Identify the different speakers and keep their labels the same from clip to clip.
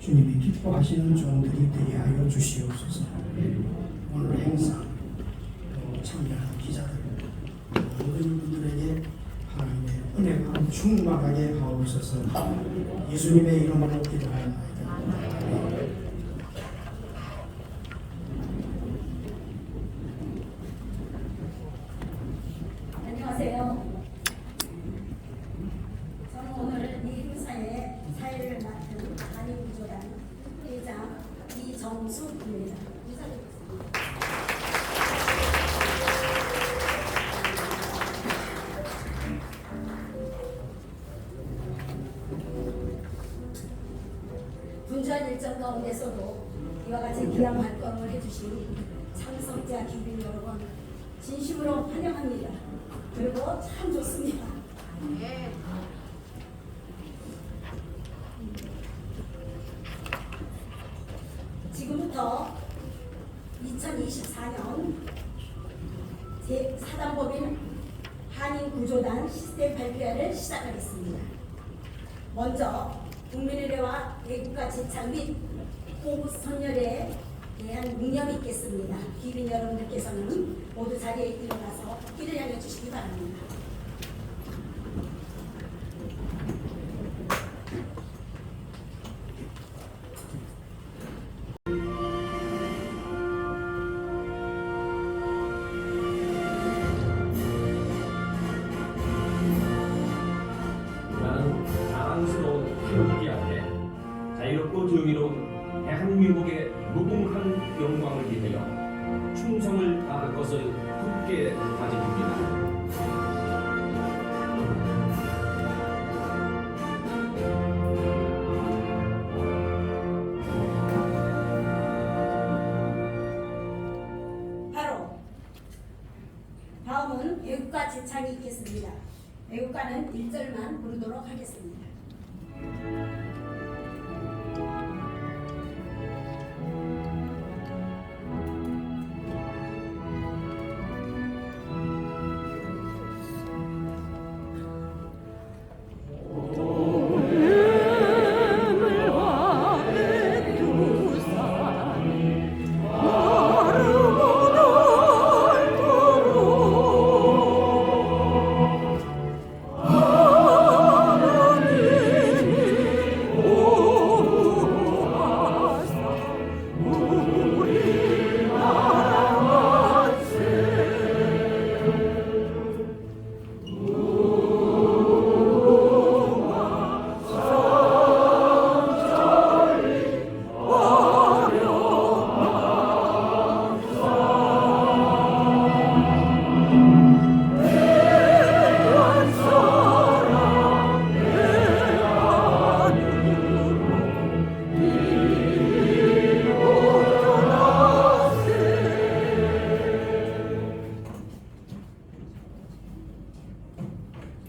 Speaker 1: 주님이 기뻐하시는 종들이 되게 하여 주시옵소서. 오늘 행사 또 참여하는 기자들 모든 분들에게 하나님의 은혜가 충만하게 하옵소서. 예수님의 이름으로 기도하옵나이다.
Speaker 2: 안녕하세요. 저는 오늘 이 행사에 사회를 맡은 한인구조단 회장 이정숙입니다. 인사드리겠습니다. 분주한 일정 가운데서도 이와 같이 귀한 활동을 해주신 참석자 귀빈 여러분 진심으로 환영합니다. 그리고 참 좋습니다. 지금부터 2024년 제4단법인 한인구조단 시스템 발표회를 시작하겠습니다. 먼저 국민의례와 애국가 제창 및 호국 선열에 대한 묵념이 있겠습니다. 귀빈 여러분들께서는 모두 자리에 일어나서 길을 향해 주시기 바랍니다.
Speaker 3: 나는 자랑스러운 태극기 앞에 자유롭고 정의로운 대한민국의 무궁한 영광을 위하여 충성을 다할 것을 굳게 다짐합니다.
Speaker 2: 바로 다음은 애국가 제창이 있겠습니다. 애국가는 1절만 부르도록 하겠습니다.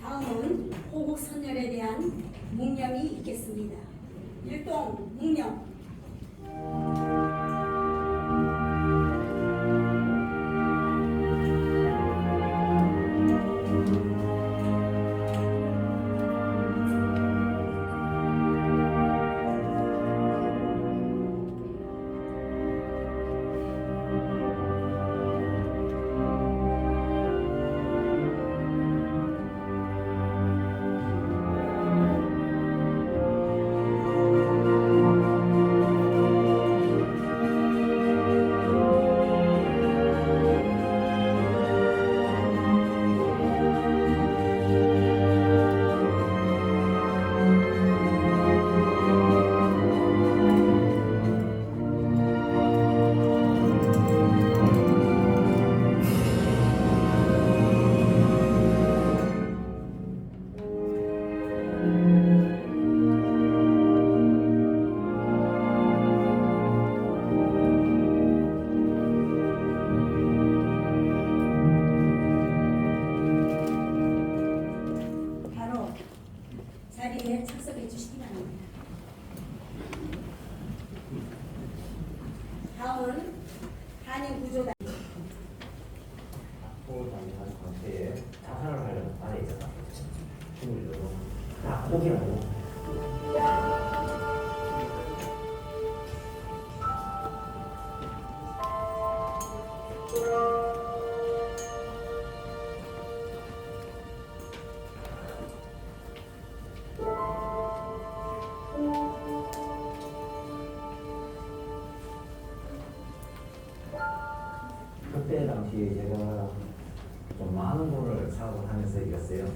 Speaker 2: 다음은 호국 선열에 대한 묵념이 있겠습니다. 일동 묵념. 자리에 착석해 주시기 바랍니다. 다음은 한인구조단.
Speaker 4: 호흡단위한 관계에 자살을 하려는 안에 있었다. 친구들도 다 포기하고 당시 제가 좀 많은 돈을 사업을 하면서 이겼어요.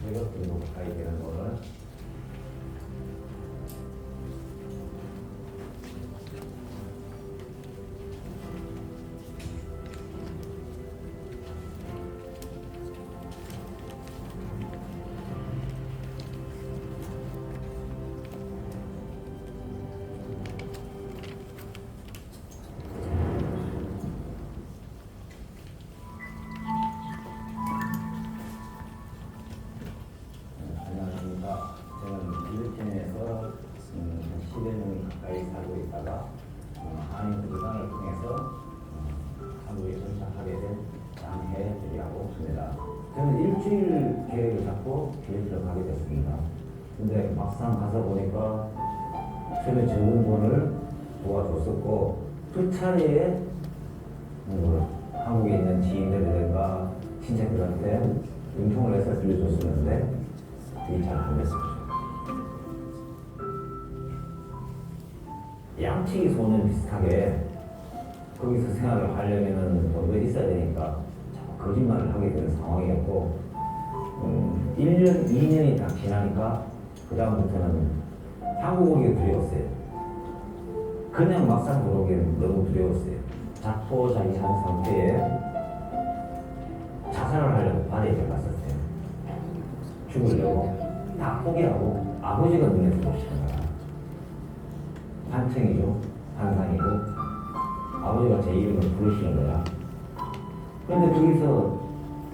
Speaker 4: 100억 정도 가까이 되는 돈을. 안녕하십니까. 저는 필리핀에서 한 10여 년 가까이 살고 있다가 한인 부부단을 통해서 한국에 정착하게 된 장혜들이라고 합니다. 저는 일주일 계획을 잡고 필리핀을 가게 됐습니다. 근데 막상 가서 보니까 처음에 적은 돈을 도와줬었고 두 차례에 한국에 있는 지인들이든가 친척들한테 융통을 해서 빌려줬었는데 그게 잘 안 됐었죠. 양치기 소년 비슷하게 거기서 생활을 하려면은 돈도 있어야 되니까 자꾸 거짓말을 하게 되는 상황이었고 1년, 2년이 딱 지나니까 그 다음부터는 한국 오기가 두려웠어요. 그냥 막상 들어오기는 너무 두려웠어요. 자포자기한 상태에 자살을 하려고 바다에 들어갔었어요. 죽으려고 다 포기하고 아버지가 눈에 들어오시는 거야. 환청이죠. 환상이고 아버지가 제 이름을 부르시는 거야. 그런데 거기서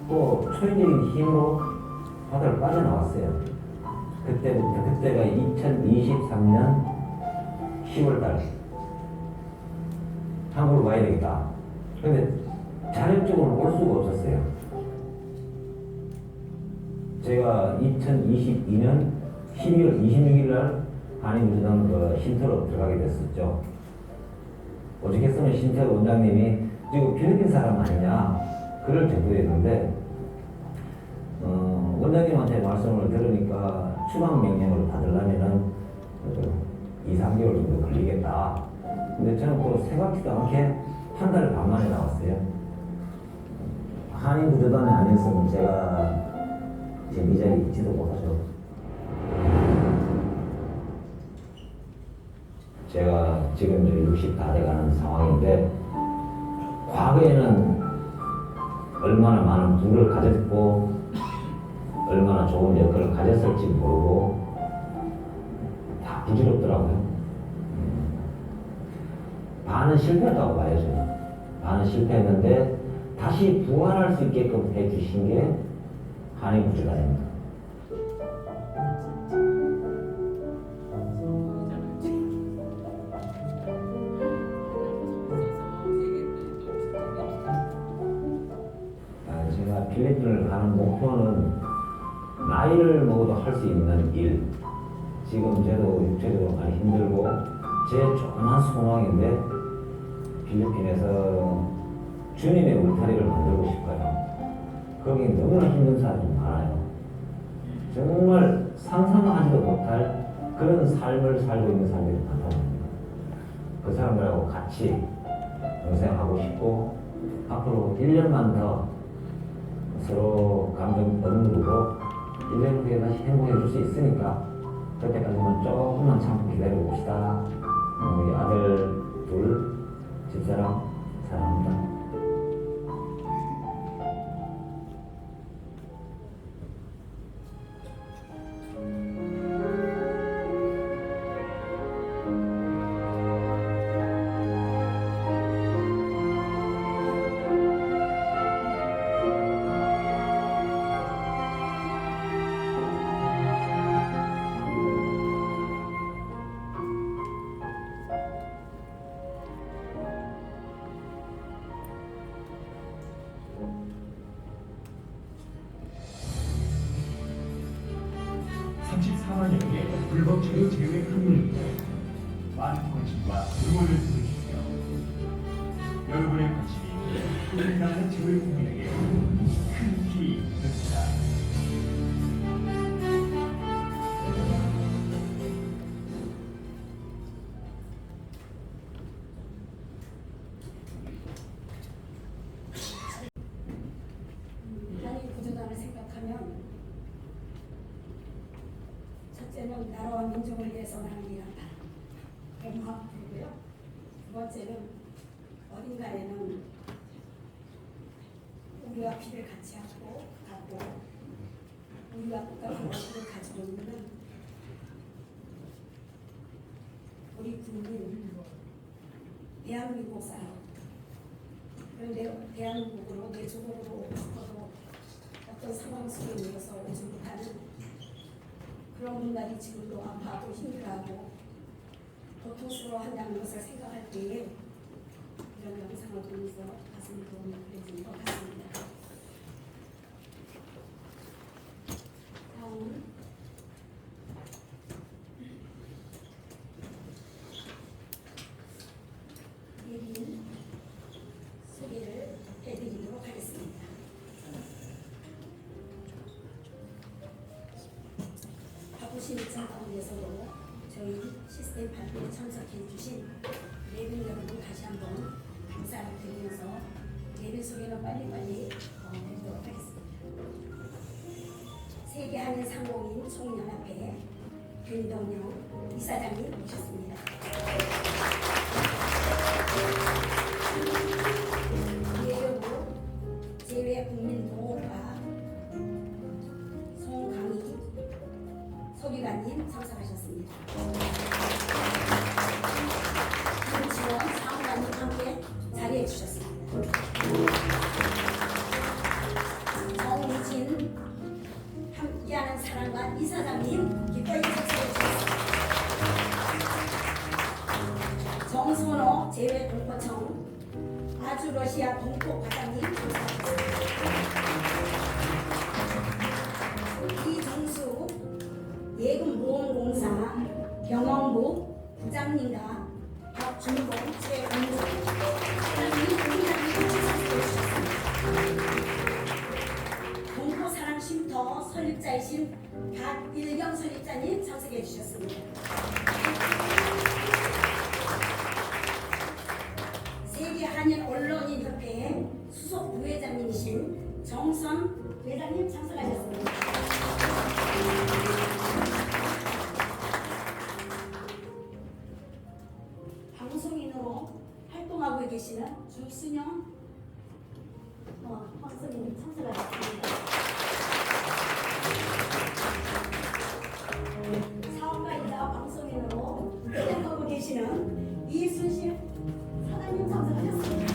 Speaker 4: 또 초인적인 힘으로 바다를 빠져나왔어요. 그때가 2023년 10월달 한국으로 가야 되겠다. 근데 자력적으로 올 수가 없었어요. 제가 2022년 12월 26일 날 한인부두단 그 쉼터로 들어가게 됐었죠. 오죽했으면 쉼터 원장님이 지금 필리핀 사람 아니냐 그럴 정도였는데 원장님한테 말씀을 들으니까 추방 명령을 받으려면은 2~3개월 정도 걸리겠다. 근데 저는 또 생각지도 않게 한 달 반 만에 나왔어요. 한인부두단에 아니었으면 제가 이제 이 자리에 있지도 못하죠. 제가 지금 60 다 돼가는 상황인데 과거에는 얼마나 많은 부를 가졌고 얼마나 좋은 역할을 가졌을지 모르고 다 부질없더라고요. 반은 실패했다고 봐야죠. 반은 실패했는데 다시 부활할 수 있게끔 해주신 게 한인부두단입니다. 제가 필리핀을 가는 목표는 나이를 먹어도 할 수 있는 일. 지금 저도 육체적으로 많이 힘들고 제 조그만 소망인데 필리핀에서 주님의 울타리를 만들고 싶어요. 거기 너무나 힘든 사람이 많아요. 정말 상상하지도 못할 그런 삶을 살고 있는 사람들이 많다는 겁니다. 그 사람들하고 같이 동생하고 싶고 앞으로 1년만 더 서로 감정 얻누르고 1년 후에 다시 행복해질 수 있으니까 그때까지만 조금만 참고 기다려봅시다. 우리 아들 둘, 집사람 사랑합니다.
Speaker 5: 불법 체류 제외 확률입니다. 많은 관심과 응원을 보내주세요. 여러분의 관심이 우리나라 제외 국민에게 큰 힘이 됩니다.
Speaker 2: 번째는 나라와 민족을 위해서 나를 일한다. 그런 마음 들고요. 두 번째는 어딘가에는 우리와 피를 같이 갖고 우리와 똑같은 얼굴을 가지고 있는 우리 국민 대한민국 사람, 그런데 대한민국으로 내 조국으로 오고 싶어도 어떤 상황 속에 놓여서 오지 못하는 그런 분들이 지금도 아파하고 힘들어하고 고통스러워한다는 것을 생각할 때에 이런 영상을 보면서 가슴이 뭉클해지는 것 같습니다. 다음 예빈 소개를 해드리도록 하겠습니다. 바쁘신 일정 가운데서도 저희 시스템 발표에 참석해 주신 예빈 여러분 다시 한번 감사를 드리면서 예빈 소개는 빨리빨리 해보도록 하겠습니다. 세계 한인 상공인 총연합회 윤동영 이사장님 모셨습니다. 예교부 제외국민동호과 송강희 소비관님 참석하셨습니다. 김지원 사무관님 함께 자리해 주셨습니다. 정미진 함께하는 사랑관 이사장님 기꺼이 참석해 주셨습니다. 정선호 제외동포청 아주러시아 동포 과장님 참석하셨습니다. 이종수 예금보험공사 경영부 부장님과 박준봉 최원주 사장님 본부장님 참석해 주셨습니다. 동포사랑쉼터 설립자이신 박일경 설립자님 참석해 주셨습니다. 세계 한인 언론인 협회 수석 부회장님이신 정선 회장님 참석하셨습니다. 방송인으로 활동하고 계시는 주순영 방송인님 참석하셨습니다. 사업가이자 방송인으로 활동하고 계시는 이순실 사장님 참석하셨습니다.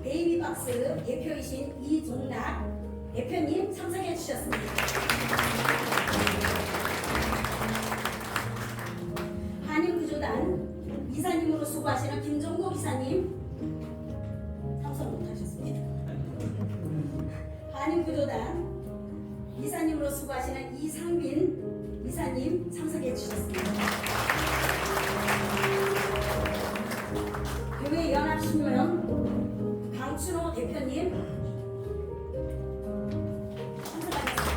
Speaker 2: 베이비박스 대표이신 이종락 대표님 참석해 주셨습니다. 한인구조단 이사님으로 수고하시는 김종국 이사님 참석 못하셨습니다. 한인구조단 이사님으로 수고하시는 이상빈 이사님 참석해 주셨습니다. 교회 연합신문 강춘호 대표님 참석하셨습니다.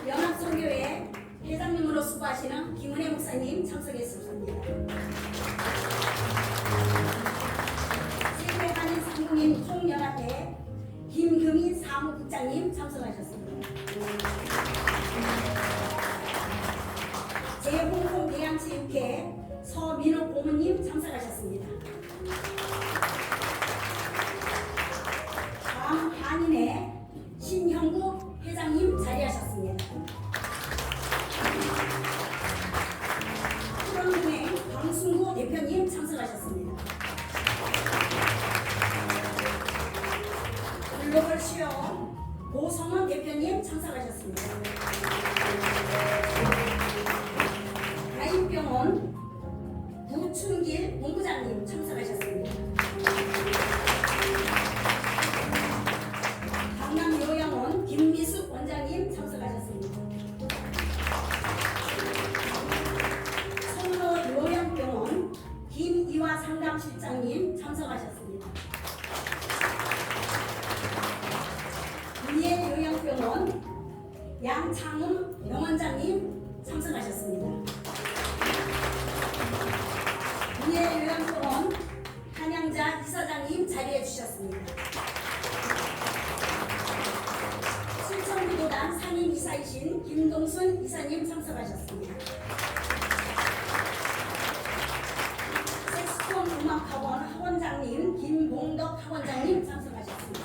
Speaker 2: 연합선교회 회장님으로 수고하시는 김은혜 목사님 참석했습니다. 세계 한인 상공인 총연합회 김금희 사무국장님 참석하셨습니다. 제홍콩 대양체육회 서민호 고문님 참석하셨습니다. 다음 한인회 신형국 회장님 자리하셨습니다. 프런은행 강순구 대표님 참석하셨습니다. 글로벌 수영 고성원 대표님 참석하셨습니다. 가인병원 부춘길 본부장님 참석하셨습니다. 강남요양원 김미숙 원장님 참석하셨습니다. 성로요양병원 김이화 상담실장님 참석하셨습니다. 위예요양병원 양창훈 병원장님 참석하셨습니다. 위예요양병원 한양자 이사장님 자리 자리해 주셨습니다. 실천구도단 상임 이사이신 김동순 이사님 참석하셨습니다. 섹스톤 음악학원 학원장님 김봉덕 학원장님 참석하셨습니다.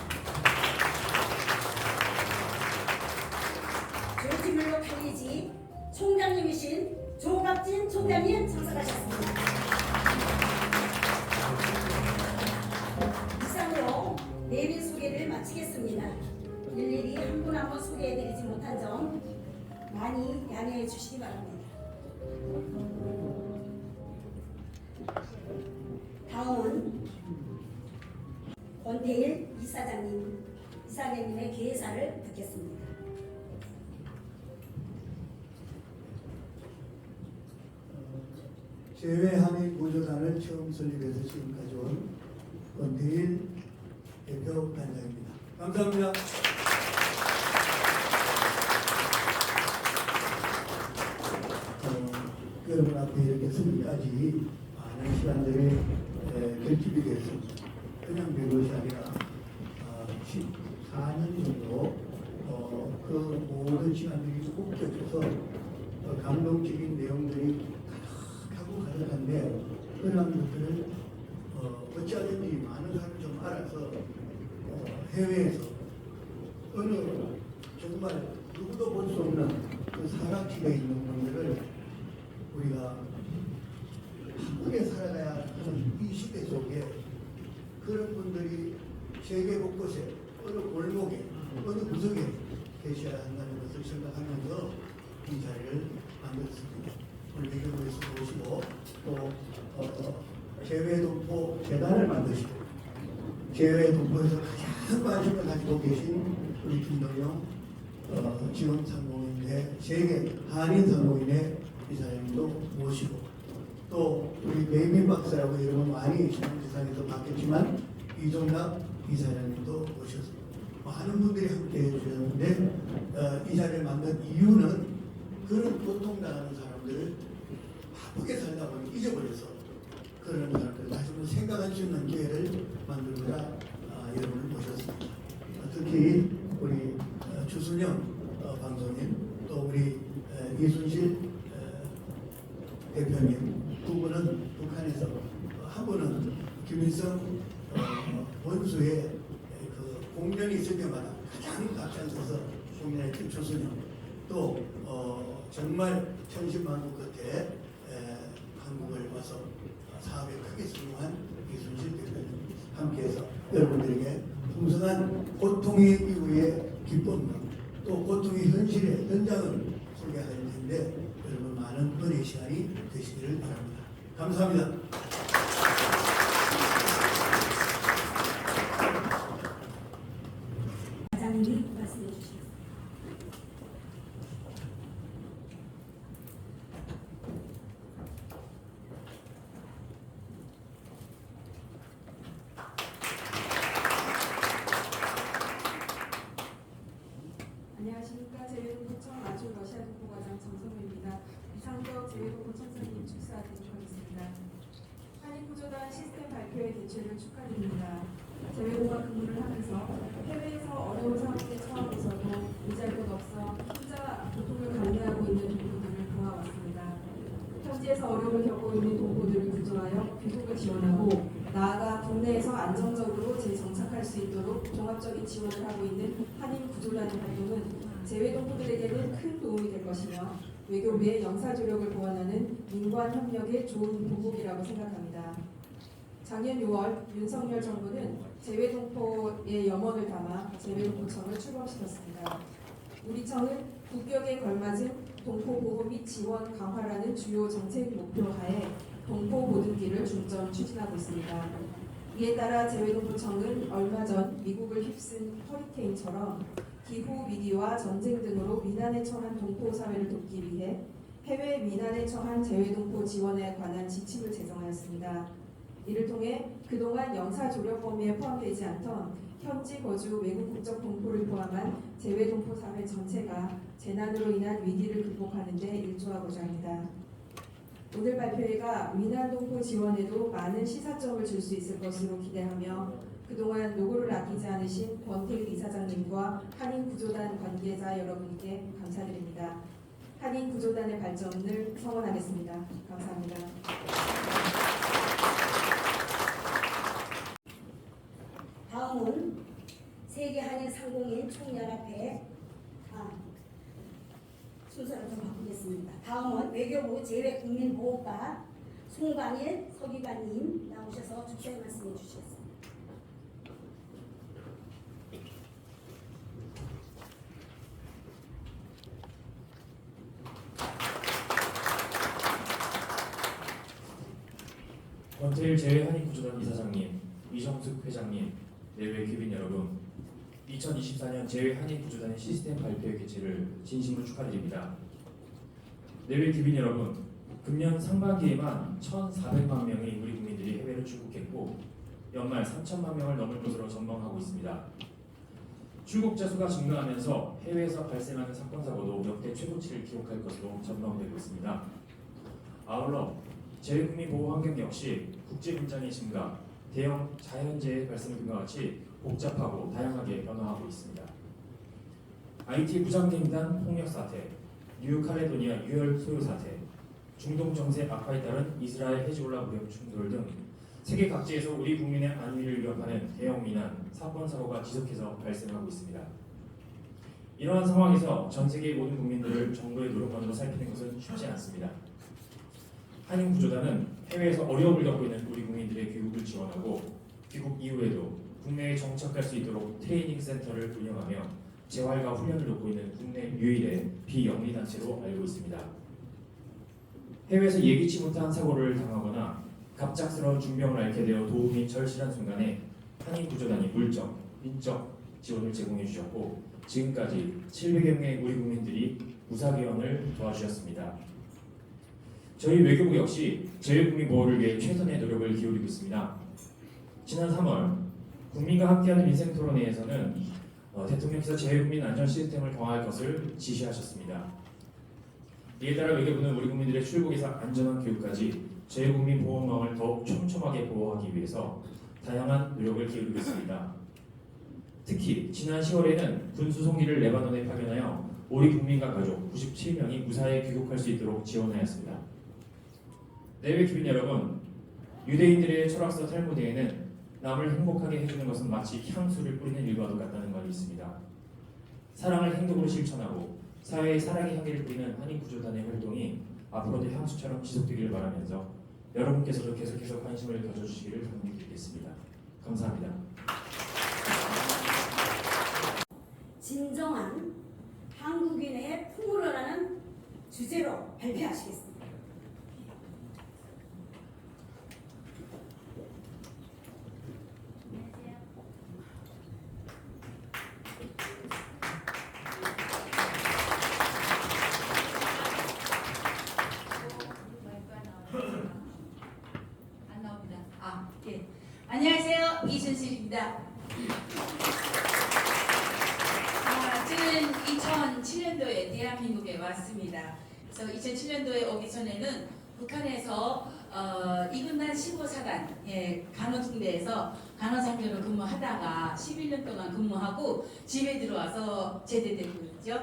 Speaker 2: 조지밀로 칼리지 총장님이신 조갑진 총장님 참석하셨습니다. 이상으로 내빈 소개를 마치겠습니다. 일일이 한 분 한 분 소개해드리지 못한 점 많이 양해해 주시기 바랍니다. 다음은 권태일 이사장님의 개사를 듣겠습니다.
Speaker 6: 제외한인 구조단을 처음 설립해서 지금까지 온 권태일 대표 단장입니다. 감사합니다. 여러분 앞에 이렇게 서기까지 많은 시간들이 결집이 되었습니다. 그냥 된 것이 아니라 14년 정도 그 모든 시간들이 묶여져서 감동적인 내용들이 가득하고 가득한데 그런 것들을 어찌하든지 많은 사람이 좀 알아서 해외에서 어느 정말 누구도 볼 수 없는 그 사각지대에 있는 분들을 우리가 바쁘게 살아가야 하는 이 시대 속에 그런 분들이 세계 곳곳에 어느 골목에 어느 구석에 계셔야 한다는 것을 생각하면서 이 자리를 만들었습니다. 오늘 외교부에서 오시고 또 재외동포 재단을 만드시고 재외동포에서 가장 관심을 가지고 계신 우리 김동영 지원상공인회 세계 한인상공인회 이사장님도 모시고 또 우리 베이비 박사라고 이름은 많이 지상에서 봤겠지만 이종락 이사장님도 모셔서 많은 분들이 함께 해주셨는데 이 자리를 만든 이유는 그런 고통당하는 사람들을 바쁘게 살다 보니 잊어버려서 그런 사람들 다시 한번 생각할 수 있는 기회를 만들고자 여러분을 모셨습니다. 특히 우리 주순영 방송인 또 우리 이순실 대표님 두 분은 북한에서 한 분은 김일성 원수의 그 공연이 있을 때마다 가장 앞장서서 공연했던 주순영 또 정말 천신만고 끝에 한국을 와서 사업에 크게 성공한 이순실 대표님 함께해서 여러분들에게 풍성한 고통의 이후의 기쁨과 또 고통의 현실의 현장을 소개할 텐데 여러분 많은 은혜의 시간이 되시기를 바랍니다. 감사합니다.
Speaker 2: 과장님이 말씀해 주시겠습니다.
Speaker 7: 안녕하십니까. 제외동포청 아주 러시아 동포과장 정성우입니다. 이상적 제외동포청장님 축사드리도록 하겠습니다. 한인구조단 시스템 발표의 개최를 축하드립니다. 제외동과 근무를 하면서 해외에서 어려운 상황에 처하고서도 의지할 곳 없어 혼자 고통을 감내하고 있는 동포들을 도와왔습니다. 현지에서 어려움을 겪고 있는 동포들을 구조하여 귀국을 지원하고 나아가 국내에서 안정적으로 재정착할 수 있도록 종합적인 지원을 하고 있는 한인구조단의 활동은 재외동포들에게는 큰 도움이 될 것이며 외교부의 영사조력을 보완하는 민관협력의 좋은 보복이라고 생각합니다. 작년 6월 윤석열 정부는 재외동포의 염원을 담아 재외동포청을 출범시켰습니다. 우리 청은 국격에 걸맞은 동포 보호 및 지원 강화라는 주요 정책 목표 하에 동포 모든기를 중점 추진하고 있습니다. 이에 따라 재외동포청은 얼마 전 미국을 휩쓴 허리케인처럼 기후 위기와 전쟁 등으로 위난에 처한 동포 사회를 돕기 위해 해외 위난에 처한 재외동포 지원에 관한 지침을 제정하였습니다. 이를 통해 그동안 영사조력 범위에 포함되지 않던 현지 거주 외국 국적 동포를 포함한 재외동포 사회 전체가 재난으로 인한 위기를 극복하는 데 일조하고자 합니다. 오늘 발표회가 위난동포 지원에도 많은 시사점을 줄 수 있을 것으로 기대하며 그동안 노고를 아끼지 않으신 권태일 이사장님과 한인구조단 관계자 여러분께 감사드립니다. 한인구조단의 발전을 성원하겠습니다. 감사합니다.
Speaker 2: 다음은 세계 한인 상공인 총연합회 순서를 좀 바꾸겠습니다. 다음은 외교부 재외국민보호과 송광일 서기관님 나오셔서 축사의 말씀해 주시겠습니다.
Speaker 8: 권태일 재외한인구조단 이사장님, 이정숙 회장님, 내외 귀빈 여러분, 2024년 재외한인구조단의 시스템 발표의 개최를 진심으로 축하드립니다. 내외 귀빈 여러분, 금년 상반기에만 1,400만 명의 우리 국민들이 해외로 출국했고 연말 3천만 명을 넘을 것으로 전망하고 있습니다. 출국자 수가 증가하면서 해외에서 발생하는 사건 사고도 역대 최고치를 기록할 것으로 전망되고 있습니다. 아울러 재외국민 보호 환경 역시 국제 분장의 증가, 대형 자연재해 발생 등과 같이 복잡하고 다양하게 변화하고 있습니다. IT 부장갱단 폭력 사태, 뉴칼레도니아 유혈 소요 사태, 중동 정세 악화에 따른 이스라엘 헤즈볼라 무력 충돌 등 세계 각지에서 우리 국민의 안위를 위협하는 대형 민환, 사건 사고가 지속해서 발생하고 있습니다. 이러한 상황에서 전 세계의 모든 국민들을 정부의 노력만으로 살피는 것은 쉽지 않습니다. 한인구조단은 해외에서 어려움을 겪고 있는 우리 국민들의 귀국을 지원하고 귀국 이후에도 국내에 정착할 수 있도록 트레이닝 센터를 운영하며 재활과 훈련을 돕고 있는 국내 유일의 비영리 단체로 알고 있습니다. 해외에서 예기치 못한 사고를 당하거나 갑작스러운 중병을 앓게 되어 도움이 절실한 순간에 한인구조단이 물적, 인적 지원을 제공해 주셨고 지금까지 700여 명의 우리 국민들이 무사귀환을 도와주셨습니다. 저희 외교부 역시 재외국민 보호를 위해 최선의 노력을 기울이고 있습니다. 지난 3월 국민과 함께하는 민생토론회에서는 대통령께서 재외국민 안전 시스템을 강화할 것을 지시하셨습니다. 이에 따라 외교부는 우리 국민들의 출국에서 안전한 교육까지 재외국민 보호망을 더욱 촘촘하게 보호하기 위해서 다양한 노력을 기울이고 있습니다. 특히 지난 10월에는 군 수송기를 레바논에 파견하여 우리 국민과 가족 97명이 무사히 귀국할 수 있도록 지원하였습니다. 내외 귀빈 여러분, 유대인들의 철학서 탈무드에는 남을 행복하게 해주는 것은 마치 향수를 뿌리는 일과도 같다는 말이 있습니다. 사랑을 행동으로 실천하고 사회에 사랑의 향기를 뿌리는 한인구조단의 활동이 앞으로도 향수처럼 지속되기를 바라면서 여러분께서도 계속해서 관심을 가져주시기를 당부드리겠습니다. 감사합니다.
Speaker 2: 진정한 한국인의 풍요라는 주제로 발표하시겠습니다.
Speaker 9: 안 나옵니다. 예. 안녕하세요. 이순실입니다. 저는 2007년도에 대한민국에 왔습니다. 그래서 2007년도에 오기 전에는 북한에서 2군단 15사단 간호중대에서 간호장교로 근무하다가 11년 동안 근무하고 집에 들어와서 제대되고 있죠.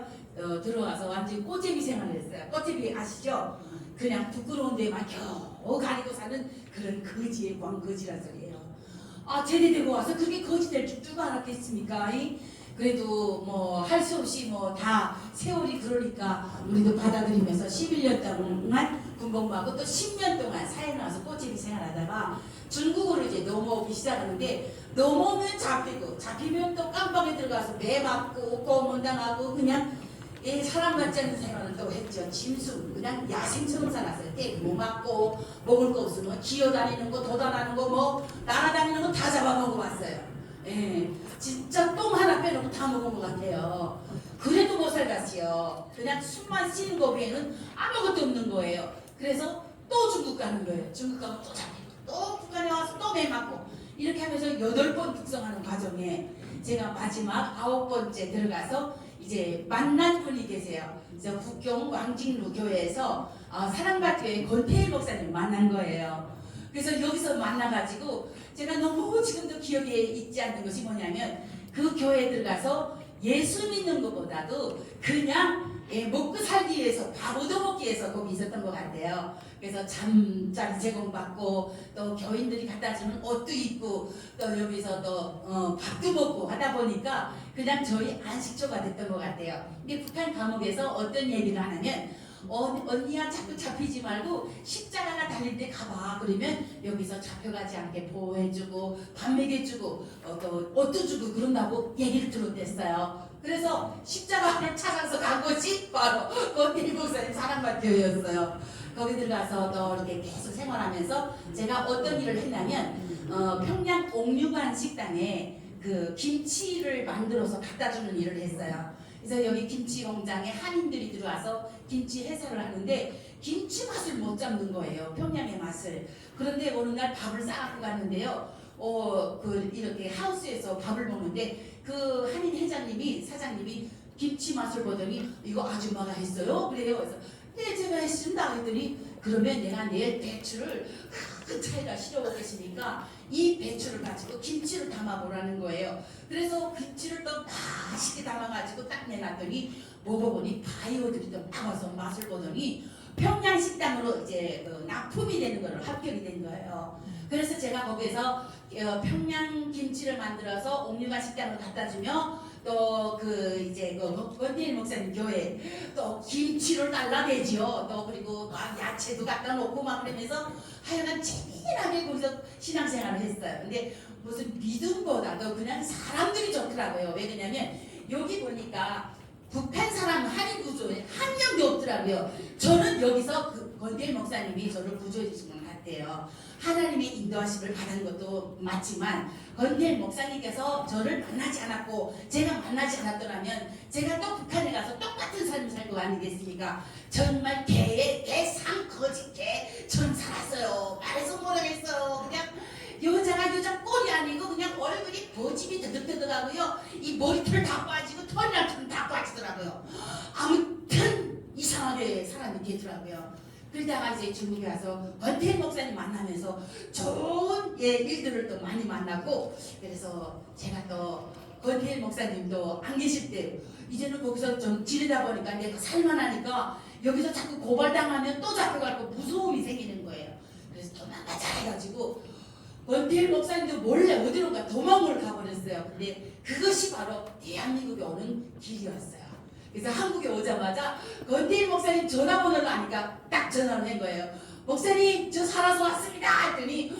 Speaker 9: 들어와서 완전히 꼬제비 생활을 했어요. 꼬제비 아시죠? 그냥 부끄러운 데만 겨우 가리고 사는 그런 거지의 광거지란 소리예요. 제대되고 와서 그게 거지 될 줄 누가 알았겠습니까? 그래도 뭐 할 수 없이 뭐 다 세월이 그러니까 우리도 받아들이면서 11년 동안 군복무하고 또 10년 동안 사회 나와서 꼬치비 생활하다가 중국으로 이제 넘어오기 시작하는데 넘어오면 잡히면 또 깜빵에 들어가서 매 맞고 고문당하고 그냥 사람 같지 않은 생활을 또 했죠. 짐승 그냥 야생처럼 살았어요. 떼고 맞고 먹을 거 없으면 기어다니는 거 도단하는 거 뭐 날아다니는 거 다 잡아먹어봤어요. 진짜 똥 하나 빼놓고 다 먹은 것 같아요. 그래도 못 살겠어요. 그냥 숨만 쉬는 거 외에는 아무것도 없는 거예요. 그래서 또 중국 가는 거예요. 중국 가면 또 잡히고 또 북한에 와서 또 매 맞고 이렇게 하면서 8번 북송하는 과정에 제가 마지막 9번째 들어가서 이제 만난 분이 계세요. 그래서 북경 왕직루 교회에서 사랑밭교회 권태일 목사님 만난 거예요. 그래서 여기서 만나가지고 제가 너무 지금도 기억에 있지 않는 것이 뭐냐면 그 교회에 들어가서 예수 믿는 것보다도 그냥 먹고 살기 위해서 밥 얻어먹기 위해서 거기 있었던 것 같아요. 그래서 잠자리 제공받고 또 교인들이 갖다 주는 옷도 입고 또 여기서 또 밥도 먹고 하다 보니까 그냥 저희 안식처가 됐던 것 같아요. 근데 북한 감옥에서 어떤 얘기를 하냐면 언니야 자꾸 잡히지 말고 십자가가 달린 데 가봐. 그러면 여기서 잡혀가지 않게 보호해주고 밥 먹여주고 또 옷도 주고 그런다고 얘기를 들었댔어요. 그래서 십자가를 찾아서 간 것이 바로 권태희 목사님 사랑받교회였어요. 거기 들어가서 또 이렇게 계속 생활하면서 제가 어떤 일을 했냐면 평양 옥류관 식당에 그 김치를 만들어서 갖다 주는 일을 했어요. 그래서 여기 김치 공장에 한인들이 들어와서 김치 해설을 하는데 김치 맛을 못 잡는 거예요. 평양의 맛을. 그런데 어느 날 밥을 싸갖고 갔는데요. 이렇게 하우스에서 밥을 먹는데 그 한인 회장님이 사장님이 김치 맛을 보더니 이거 아줌마가 했어요. 그래요. 그래서 네 제가 했습니다. 그랬더니 그러면 내가 내일 배추를 큰 차에다 실어오고 계시니까 이 배추를 가지고 김치를 담아보라는 거예요. 그래서 김치를 또 맛있게 담아가지고 딱 내놨더니 먹어보니 바이오들이 또 나와서 맛을 보더니 평양식당으로 이제 납품이 되는 거로 합격이 된 거예요. 그래서 제가 거기에서 평양 김치를 만들어서 옥류관 식당으로 갖다 주며 또 권태희 목사님 교회 또 김치를 달라내지요. 또 그리고 막 야채도 갖다 놓고 막 그러면서 하여간 재미나게 거기서 신앙생활을 했어요. 근데 무슨 믿음보다도 그냥 사람들이 좋더라고요. 왜 그러냐면 여기 보니까 북한 사람 한인 구조에 한 명도 없더라고요. 저는 여기서 권태희 목사님이 저를 구조해 주신 것 같아요. 하나님의 인도하심을 받은 것도 맞지만 권태희 목사님께서 저를 만나지 않았고 제가 만나지 않았더라면 제가 또 북한에 가서 똑같은 삶을 살 거 아니겠습니까? 정말 개상 거짓 개처럼 살았어요. 말해서 모르겠어요. 그냥 여자 꼴이 아니고 그냥 얼굴이 고집이 드득드득하고요. 이 머리털 다 빠지고 털이랑 다 빠지더라고요. 아무튼 이상하게 사람이 되더라고요. 그러다가 이제 중국에 와서 권태희 목사님 만나면서 좋은 일들을 또 많이 만나고 그래서 제가 또 권태희 목사님도 안 계실 때 이제는 거기서 좀 지르다 보니까 내가 살만하니까 여기서 자꾸 고발당하면 또 잡혀가고 무서움이 생기는 거예요. 그래서 도망가자 해가지고 권태희 목사님도 몰래 어디론가 도망을 가버렸어요. 근데 그것이 바로 대한민국에 오는 길이었어요. 그래서 한국에 오자마자 권태희 목사님 전화번호를 아니까 딱 전화를 한 거예요. 목사님 저 살아서 왔습니다 했더니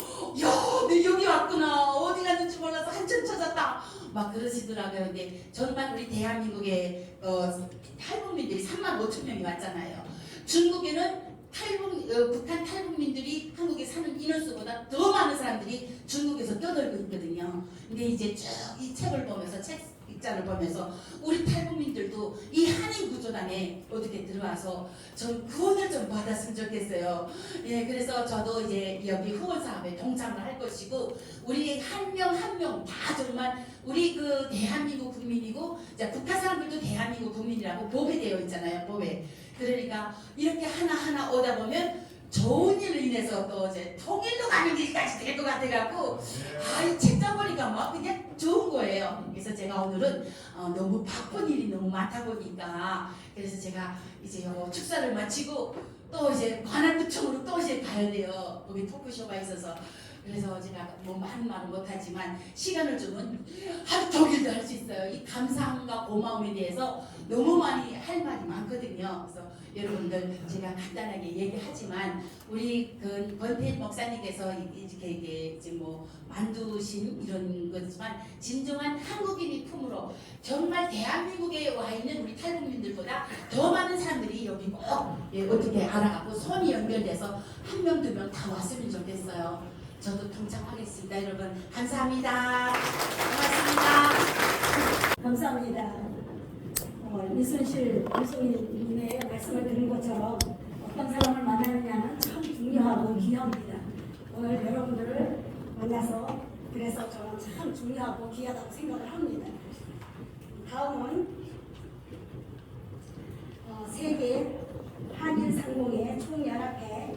Speaker 9: 야 너 여기 왔구나. 어디 갔는지 몰라서 한참 찾았다 막 그러시더라고요. 근데 정말 우리 대한민국에 탈북민들이 35,000명이 왔잖아요. 중국에는 북한 탈북민들이 한국에 사는 인원수보다 더 많은 사람들이 중국에서 떠돌고 있거든요. 근데 이제 쭉 이 책을 보면서 책장을 보면서 우리 탈북민들도 이 한인 구조단에 어떻게 들어와서 좀 구원을 좀 받았으면 좋겠어요. 예, 그래서 저도 이제 여기 후원 사업에 동참을 할 것이고 우리 한 명 한 명 다 정말 우리 그 대한민국 국민이고 이제 북한 사람들도 대한민국 국민이라고 법에 되어 있잖아요. 법에. 그러니까 이렇게 하나하나 오다 보면 좋은 일로 인해서 또 이제 통일로 가는 길까지 될 것 같아갖고 이 책장 보니까 막 그냥 좋은 거예요. 그래서 제가 오늘은 너무 바쁜 일이 너무 많다 보니까 그래서 제가 이제 축사를 마치고 또 이제 관악구청으로 또 이제 가야 돼요. 거기 토크쇼가 있어서. 그래서 제가 뭐 많은 말은 못하지만 시간을 주면 하루 종일도 할 수 있어요. 이 감사함과 고마움에 대해서 너무 많이 할 말이 많거든요. 그래서 여러분들 제가 간단하게 얘기하지만 우리 그 권태희 목사님께서 이렇게 이제 뭐 만두신 이런 거지만 진정한 한국인의 품으로 정말 대한민국에 와 있는 우리 탈북민들보다 더 많은 사람들이 여기 꼭 어떻게 알아가고 손이 연결돼서 한 명 두 명 다 왔으면 좋겠어요. 저도 동참하겠습니다. 여러분 감사합니다. 고맙습니다.
Speaker 2: 감사합니다. 이순실 교수님의 말씀을 들은 것처럼 어떤 사람을 만나느냐는 참 중요하고 귀합니다. 오늘 여러분들을 만나서 그래서 저는 참 중요하고 귀하다고 생각을 합니다. 다음은 세계 한인상공회 총연합회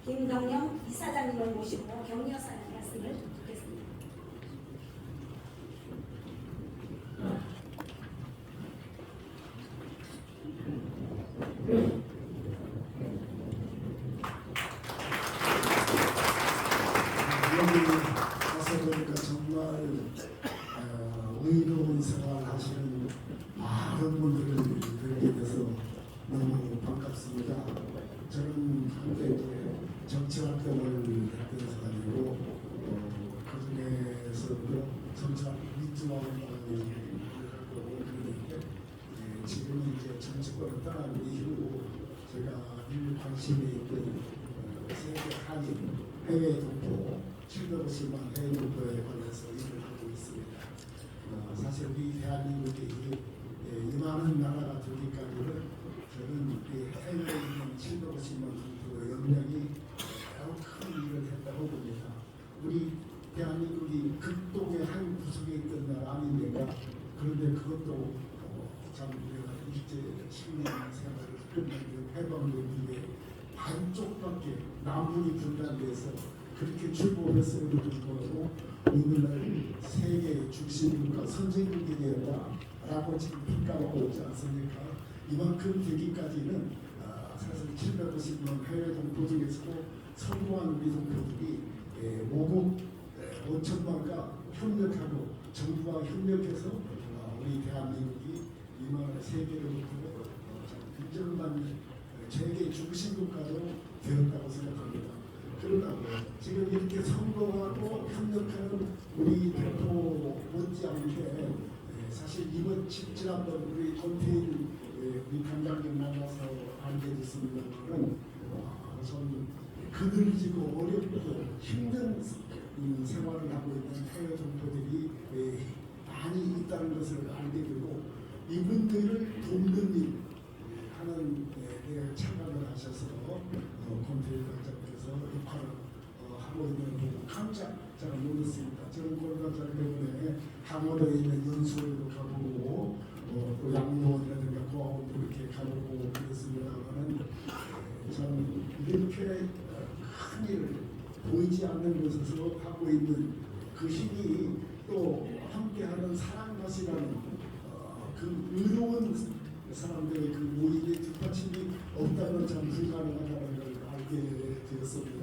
Speaker 2: 김동영 이사장님을 모시고 격려사 말씀을 듣겠습니다.
Speaker 1: 여기 가서 보니까 정말 의로운 생활 하시는 많은 분들을 뵙게 돼서 너무 반갑습니다. 저는 한때 정치 활동을 했던 사람이고 그 중에서도 정치 민주화를 하고 그러는데 지금 이제 정치권을 떠난 이후 제가 늘 관심이 있던 세계 한인 해외 동포 750만 해외 동포에 관해서 일을 하고 있습니다. 사실 우리 대한민국이 이만한 나라가 되기까지는 저는 우리 해외에 있는 750만 동포의 역량이 매우 큰 일을 했다고 봅니다. 우리 대한민국이 극동의 한 구석에 있던 나라 아닙니까? 그런데 그것도 참 우리가 일제 식민 생활을 끝내고 해방된 뒤에 반쪽밖에 남북이 분단돼서 그렇게 출범했음에도 불구하고 오늘날 세계 중심국가 선진국이 되었다라고 지금 평가하고 있지 않습니까? 이만큼 되기까지는 사실 750만 해외 동포 중에서도 성공한 우리 동포들이 모국 5천만과 협력하고 정부와 협력해서 우리 대한민국이 이만 세계로부터 인정받는 세계 중심국가로 되었다고 생각합니다. 그러나 지금 이렇게 성공하고 협력하는 우리 동포 못지않게 사실 이번 지난번 우리 권태일 우리 관장님 만나서 알게 됐습니다만은 좀 그늘지고 어렵고 힘든 생활을 하고 있는 해외 동포들이 많이 있다는 것을 알게 되고 이분들을 돕는 일 하는 데 참가를 하셔서 권태일 관장께서 역할을 하고 있는 거 깜짝 놀랐습니다. 저는 권관장 때문에 강원도에 있는 연수원에도 가보고 또 양로원이라든가 고아원도 이렇게 가보고 그랬습니다만은 저는 이렇게 큰 일을 보이지 않는 곳에서 하고 있는 그 힘이 또 함께하는 사랑맛이라는 그 의로운 사람들의 그 모임의 뒷받침이 없다면 참 불가능하다는 걸 알게 되었습니다.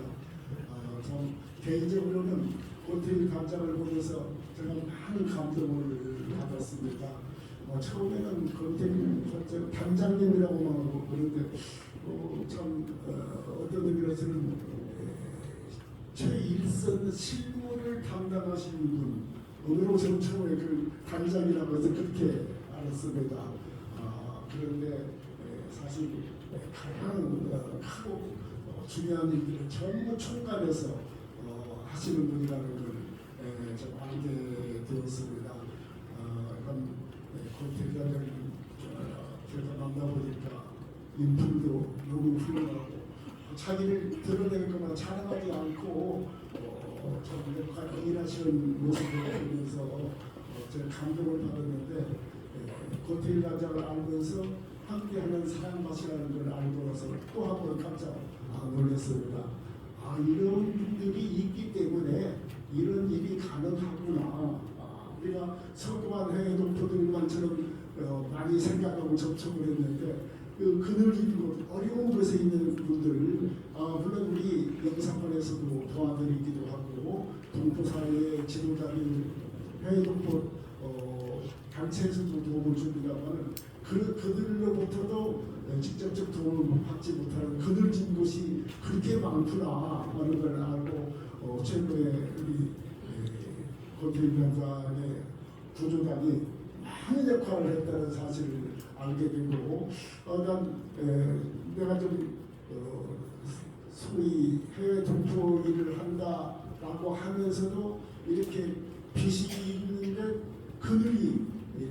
Speaker 1: 참 개인적으로는 권태일 관장을 보면서 제가 많은 감동을 받았습니다. 처음에는 권태일 단장님이라고만 하고 그런데 참 어떤 의미로서는 최일선 실무를 담당하시는 분, 오늘로 저는 처음에 그 단장이라고 해서 그렇게 알았습니다. 그런데 사실 가장 크고 중요한 일들을 전부 총괄해서 하시는 분이라는 걸 좀 알게 되었습니다. 권태일 관장님 제가 만나보니까 인품도 너무 훌륭하고 자기를 드러내거나 자랑하지 않고 참 역할을 일하시는 모습을 보면서 제가 감동을 받았는데 권태일 관장을 알면서 함께하는 사랑맛이라는 걸 알고 나서 또 한 번 깜짝 놀랐습니다. 이런 분들이 있기 때문에 이런 일이 가능하구나. 우리가 성공한 해외 동포들만처럼 많이 생각하고 접촉을 했는데 그늘진 곳, 어려운 곳에 있는 분들, 물론 우리 영상관에서도 도와드리기도 하고 동포사회의 지도자들, 해외 동포 단체에서도 도움을 줍니다만 그들로부터도 직접적 도움을 받지 못하는 그늘진 곳이 그렇게 많구나 하는 걸 알고 최근에 우리 권태일 관장의 구조단이 많은 역할을 했다는 사실을 알게 되고 내가 좀 소위 해외 동포 일을 한다라고 하면서도 이렇게 빛이 있는데 그늘이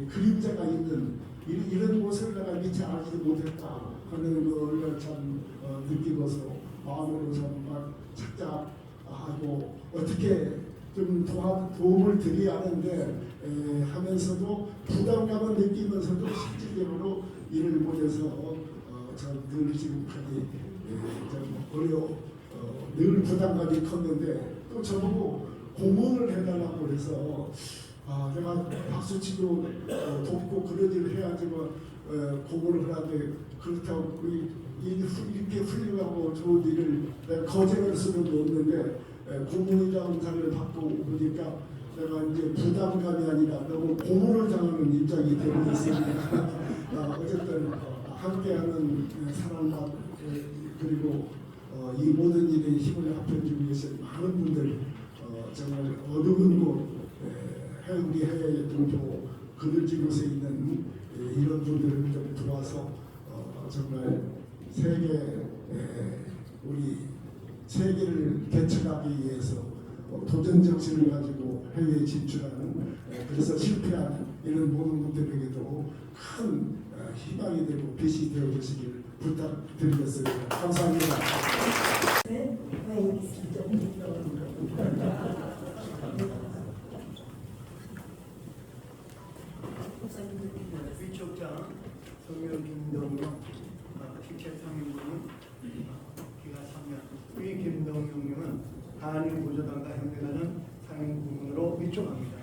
Speaker 1: 그림자가 있는 이런 곳을 내가 미처 알지도 못했다 하는 걸 참 느끼고서 마음으로 정말 착잡하고 어떻게 좀 도움을 드려야 하는데 하면서도 부담감을 느끼면서도 실질적으로 일을 못해서 늘 지금까지 늘 부담감이 컸는데 또 저보고 고문을 해달라고 그래서 내가 박수치고 돕고 그런 일을 해야지 고문을 하는데 그렇다고 이렇게 훌륭하고 좋은 일을 내가 거절할 수는 없는데 고문이라는 상을 받고 보니까 내가 이제 부담감이 아니라 너무 고문을 당하는 입장이 되고 있습니다. 어쨌든 함께하는 사랑과 그리고 이 모든 일에 힘을 합해주기 위해서 많은 분들 정말 어두운 곳 우리 해외 동포 그늘지곳에 있는 이런 분들을 좀 도와서 정말 우리 세계를 개척하기 위해서 도전 정신을 가지고 해외에 진출하는 그래서 실패하는 이런 모든 분들에게도 큰 희망이 되고 빛이 되어 주시길 부탁드리겠습니다. 감사합니다.
Speaker 6: 위촉장 성명 김동영 실체 상임부는 기가 3년 위 김동영님은 한인 구조단과 협력하는 상임부문으로 위촉합니다.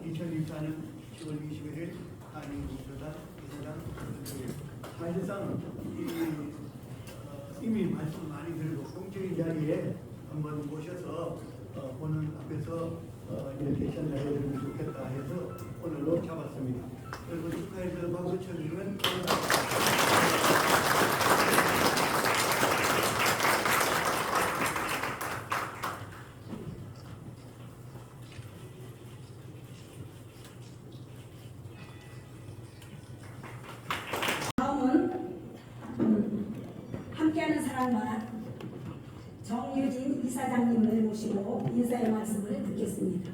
Speaker 6: 2024년 10월 21일 한인 구조단 이사장 사실상 이미 말씀 많이 드리고 공적인 자리에 한번 모셔서 보는 앞에서 이렇게 전달해드리면 좋겠다 해서 오늘로 잡았습니다. 그리고 축하해서 박수 쳐주시면
Speaker 2: 다음은 함께하는 사람과 정유진 이사장님을 모시고 인사의 말씀을 듣겠습니다.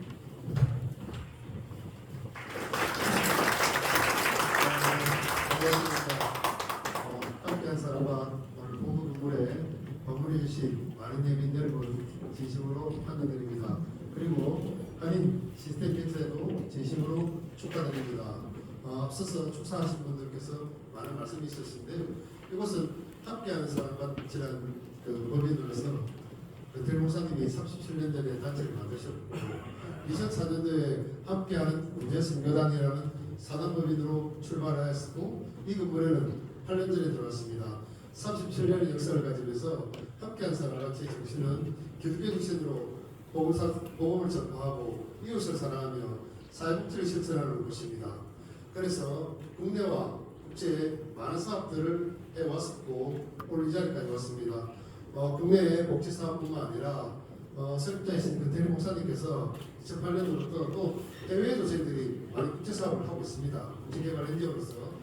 Speaker 10: 함께한 사람과 오늘 본부 건물에 방문해 주신 많은 예민 여러분 진심으로 환영드립니다. 그리고 한인 시스템 개최도 진심으로 축하드립니다. 앞서서 축사하신 분들께서 많은 말씀이 있었는데요. 이것은 함께하는 사람과 지난 법인으로서 들 목사님이 37년 전에 단체를 만드셨고 2004년도에 함께하는 문제선교단이라는 사단법인으로 출발하였고 이 건물에는 8년 전에 들어왔습니다. 37년의 역사를 가지면서 함께한 사람과 제 정신은 기독교 정신으로 복음을 전파하고 이웃을 사랑하며 사회복지를 실천하는 것입니다. 그래서 국내와 국제에 많은 사업들을 해왔었고 오늘 이 자리까지 왔습니다. 국내의 복지사업뿐만 아니라 설립자이신 근태리 목사님께서 2008년도부터 또 해외에도 저희들이 많은 국제사업을 하고 있습니다. 국제개발 NGO로서.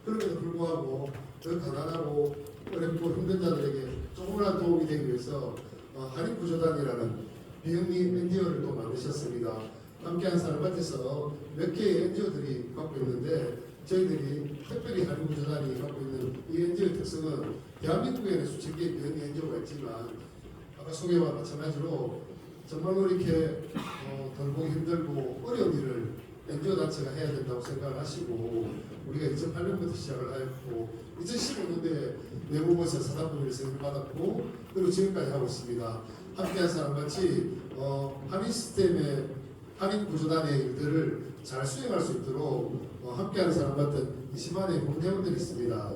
Speaker 10: 그럼에도 불구하고 그 가난하고 어렵고 힘든 자들에게 조금이라도 도움이 되기 위해서 한인구조단이라는 비영리 NGO를 또 만드셨습니다. 함께한 사람한테서 몇 개의 NGO들이 갖고 있는데 저희들이 특별히 한인구조단이 갖고 있는 이 NGO의 특성은 대한민국에는 수천 개의 비영리 NGO가 있지만 아까 소개와 마찬가지로 정말로 이렇게 덜보기 힘들고 어려운 일을 NGO 단체가 해야 된다고 생각을 하시고 우리가 2008년부터 시작을 하였고 2015년도에 내부부에서 사단법인을 선임받았고 그리고 지금까지 하고 있습니다. 함께한 사람같이 한인 시스템의 한인 구조단의 일들을 잘 수행할 수 있도록 함께하는 사람 같은 20만의 후원회원들이 있습니다.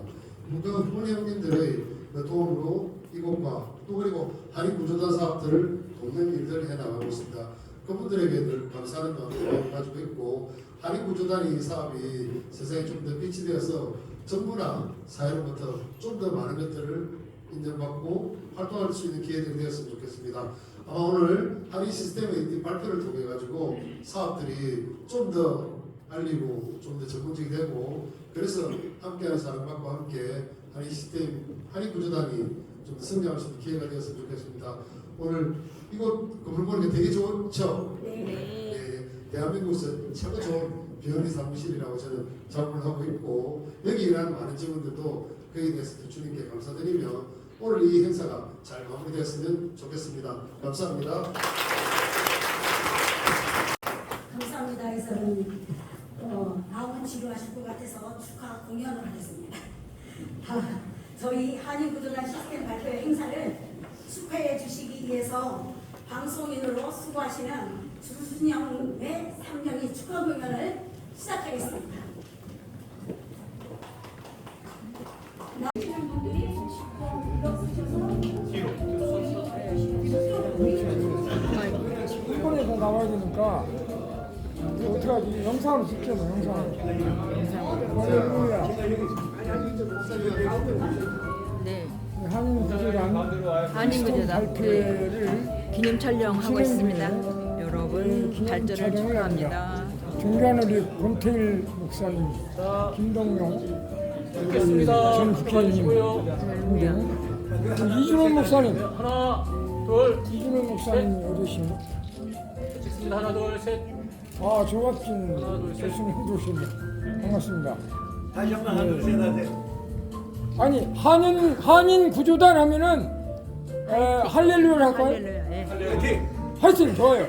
Speaker 10: 그 후원회원님들의 도움으로 이곳과 또 그리고 한인 구조단 사업들을 돕는 일들을 해나가고 있습니다. 그분들에게 늘 감사하는 마음을 가지고 있고 한인 구조단이 사업이 세상에 좀 더 빛이 되어서 정부나 사회로부터 좀 더 많은 것들을 인정받고 활동할 수 있는 기회들이 되었으면 좋겠습니다. 아마 오늘 한인 시스템의 발표를 통해 가지고 사업들이 좀 더 알리고 좀 더 전문적이 되고 그래서 함께하는 사람과 함께 한인 시스템, 한인 구조단이 좀 더 성장할 수 있는 기회가 되었으면 좋겠습니다. 오늘 이곳 건물 보니까 되게 좋죠? 네. 대한민국에서 최고 좋은 비영리 사무실이라고 저는 자부를 하고 있고 여기 일하는 많은 직원들도 거기에 대해서 주님께 감사드리며 오늘 이 행사가 잘 마무리되었으면 좋겠습니다. 감사합니다.
Speaker 2: 감사합니다. 해서는 마음은 치료하실 것 같아서 축하 공연을 하겠습니다. 저희 한인구조단 시스템 발표 행사를 축하해 주시기 위해서 방송인으로 수고하시는 주순영의 3년이 축하 공연을 시작하겠습니다. 나오시는 분들이
Speaker 11: 일본에서 나와야 되니까 어떻게 하지? 영상으로 찍죠, 뭐, 영상으로. 할렐루야.
Speaker 12: 네,
Speaker 11: 한인구조단 발표를
Speaker 12: 기념 촬영하고 있습니다. 여러분 발전을 축하합니다.
Speaker 11: 존경하는 우리 권태일 목사님, 김동용 전 국회의원님 등등 이준원 목사님, 이준원 목사님 어디 계시나요?
Speaker 13: 하나 둘 셋.
Speaker 11: 아, 조갑진 교수님도 오셨네. 반갑습니다.
Speaker 6: 다시 한번 하나 둘셋 하세요.
Speaker 11: 아니, 한인 구조단 하면은 할렐루야를 할까요?
Speaker 12: 할렐루야. 예.
Speaker 11: 하여튼 좋아요.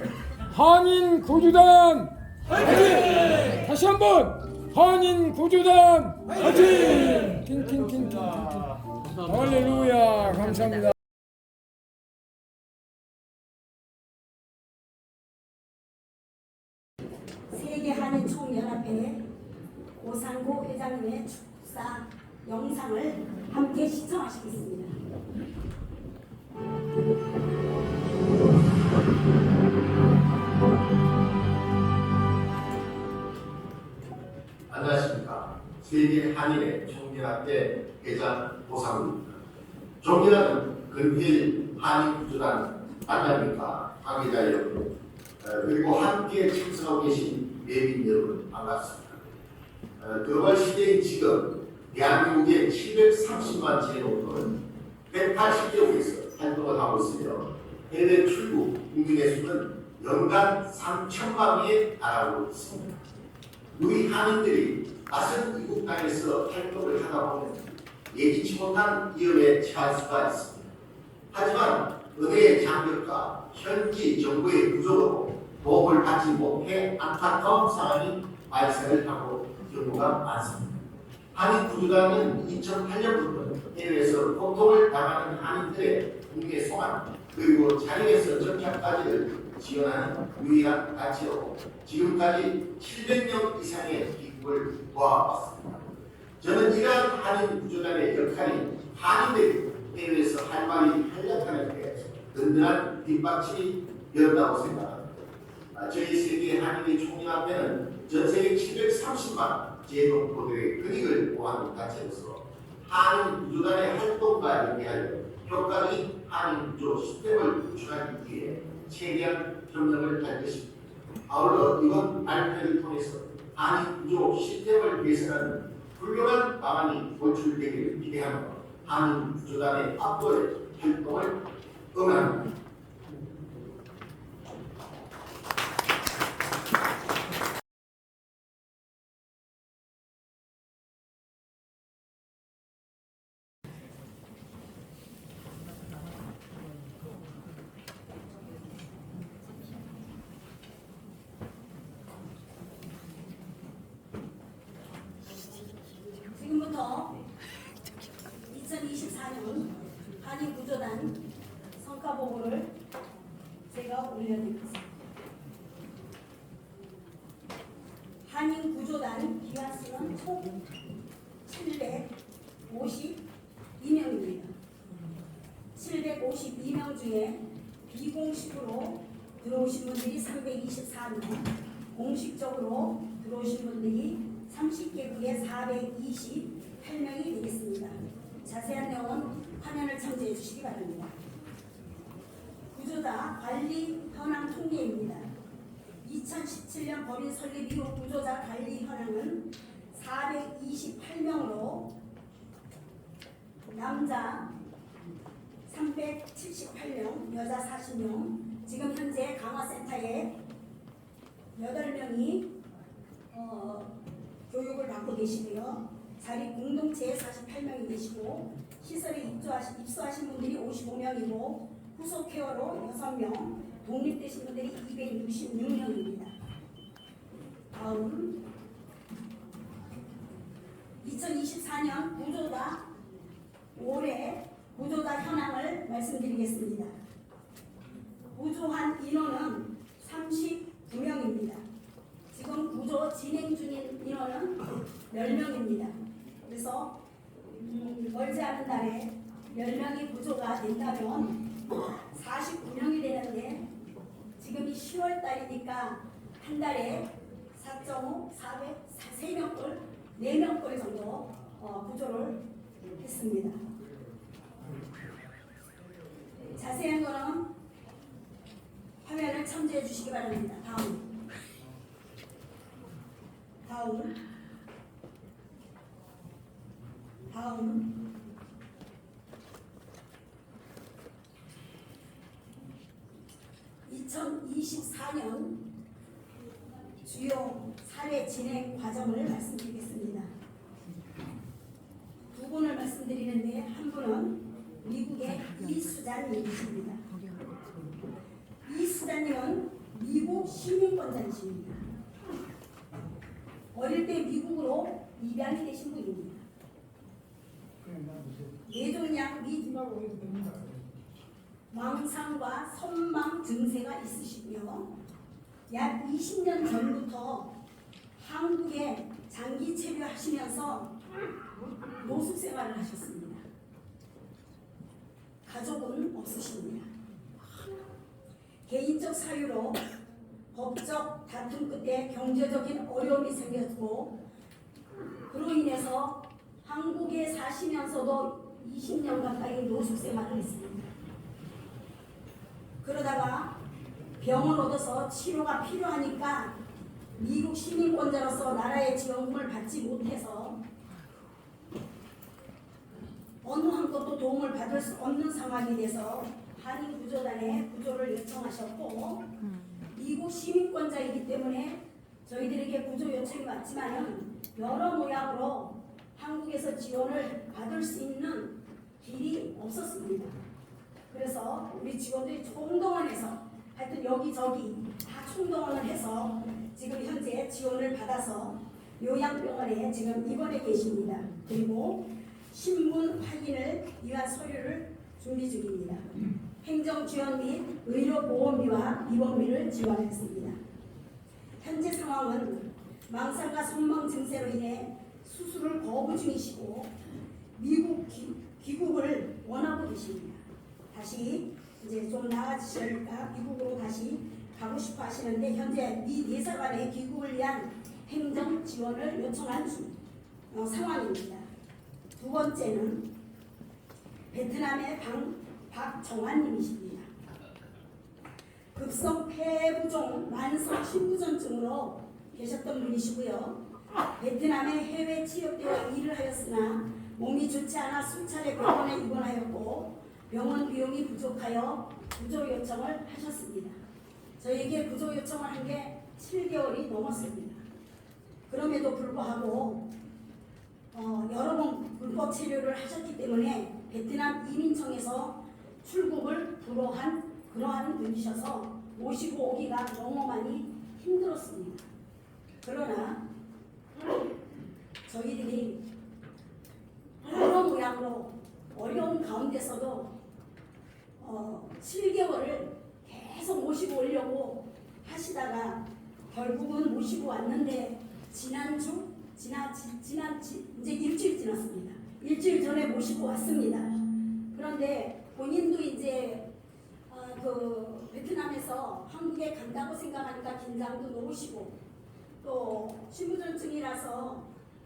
Speaker 11: 한인 구조단 화이팅! 다시 한번 한인 구조단 화이팅! 팅팅팅팅. 할렐루야. 감사합니다.
Speaker 2: 세계 한인 총연합회 오상고 회장님의 축사 영상을 함께 시청하시겠습니다.
Speaker 10: 안녕하십니까. 세계 한인의 총연합회 회장 오상우입니다. 총연합은 근일 한인구조단 만납니까 관계자 여러분, 그리고 함께 참석하고 계신 내빈 여러분 반갑습니다. 글로벌 시대인 지금 대한민국의 730만 제농은 180개국에서 활동을 하고 있으며 해외 출국 국민의 수는 연간 3천만 명에 달하고 있습니다. 우리 한인들이 낯선 이국 땅에서 활동을 하다 보면 예기치 못한 위험에 처할 수가 있습니다. 하지만 은혜의 장벽과 현지 정부의 부족으로 도움을 받지 못해 안타까운 상황이 발생을 하고 경우가 많습니다. 한인구조단은 2008년부터 해외에서 고통을 당하는 한인들의 국내 송환 그리고 자력에서 정착까지를 지원하는 유일한 단체로 지금까지 700명 이상의 기국을 도와왔습니다. 저는 이러한 한인구조단의 역할이 한인들이 해외에서 할 말이 활약하는 데 든든한 뒷받침이 되었다고 생각합니다. 저희 세계 한인의 총연합회는 전 세계 730만 제독보들의 근익을 보호하는 단체로서 한인구조단의 활동과 연계하여 효과적인 한인구조 시스템을 구축하기 위해 최대한 협력을 할 것입니다. 아울러 이번 발표를 통해서 한인구조 시스템을 개선하는 훌륭한 방안이 도출되기를 기대하며 한인구조단의 앞으로의 활동을 응원합니다.
Speaker 2: 지금부터 2024년 한인구조단 성과보고를 제가 올려드리겠습니다. 한인구조단 기관수는 총 752명입니다. 752명 중에 비공식으로 들어오신 분들이 324명, 공식적으로 들어오신 분들이 30개국에 428명이 되겠습니다. 자세한 내용은 화면을 참조해 주시기 바랍니다. 구조자 관리 현황 통계입니다. 2017년 법인 설립 이후 구조자 관리 현황은 428명으로 남자 378명, 여자 40명, 지금 현재 강화센터에 8명이 교육을 받고 계시고요. 자리 공동체에 48명이 계시고 시설에 입소하신 분들이 55명이고 후속 케어로 6명, 독립되신 분들이 266명입니다. 다음 2024년 구조자 올해 구조자 현황을 말씀드리겠습니다. 구조한 인원은 39명입니다. 지금 구조 진행 중인 인원은 10명입니다. 그래서 멀지 않은 날에 10명이 구조가 된다면 49명이 되는데 지금이 10월 달이니까 한 달에 4.5, 400, 3명꼴, 4명꼴 정도 구조를 했습니다. 자세한 거는 화면을 참조해 주시기 바랍니다. 다음 2024년 주요 사례 진행 과정을 말씀드리겠습니다. 두 분을 말씀드리는데 한 분은 미국의 이수자님이십니다. 이수자님은 미국 시민권자이십니다. 어릴 때 미국으로 입양이 되신 분입니다. 뇌종양 및 망상과 선망 증세가 있으시고요. 약 20년 전부터 한국에 장기 체류하시면서 노숙 생활을 하셨습니다. 가족은 없으십니다. 개인적 사유로 법적 다툼 끝에 경제적인 어려움이 생겼고 그로 인해서 한국에 사시면서도 20년 가까이 노숙 생활을 했습니다. 그러다가 병을 얻어서 치료가 필요하니까 미국 시민권자로서 나라의 지원금을 받지 못해서 어느 한 것도 도움을 받을 수 없는 상황이 돼서 한인구조단에 구조를 요청하셨고 미국 시민권자이기 때문에 저희들에게 구조 요청이 왔지만 여러 모양으로 한국에서 지원을 받을 수 있는 길이 없었습니다. 그래서 우리 직원들이 총동원해서 하여튼 여기저기 다 총동원을 해서 지금 현재 지원을 받아서 요양병원에 지금 입원해 계십니다. 그리고 신분 확인을 위한 서류를 준비 중입니다. 행정지원 및 의료보험비와 입원비를 지원했습니다. 현재 상황은 망상과 선망 증세로 인해 수술을 거부 중이시고 미국 귀국을 원하고 계십니다. 다시 이제 좀 나아지시니까 미국으로 다시 가고 싶어 하시는데 현재 미 대사관에 귀국을 위한 행정 지원을 요청한 상황입니다. 두 번째는 베트남의 박정환님이십니다. 급성 폐부종 만성 신부전증으로 계셨던 분이시고요. 베트남에 해외 취업되어 일을 하였으나 몸이 좋지 않아 수차례 병원에 입원하였고 병원 비용이 부족하여 구조 요청을 하셨습니다. 저에게 구조 요청을 한 게 7개월이 넘었습니다. 그럼에도 불구하고 여러 번 불법 체류를 하셨기 때문에 베트남 이민청에서 출국을 불허한 그러한 분이셔서 모시고 오기가 너무 많이 힘들었습니다. 그러나 저희들이 여러 모양으로 어려운 가운데서도 7개월을 계속 모시고 오려고 하시다가 결국은 모시고 왔는데 지난주 이제 일주일 지났습니다. 일주일 전에 모시고 왔습니다. 그런데 본인도 이제 그 베트남에서 한국에 간다고 생각하니까 긴장도 놓으시고 또 신부전증이라서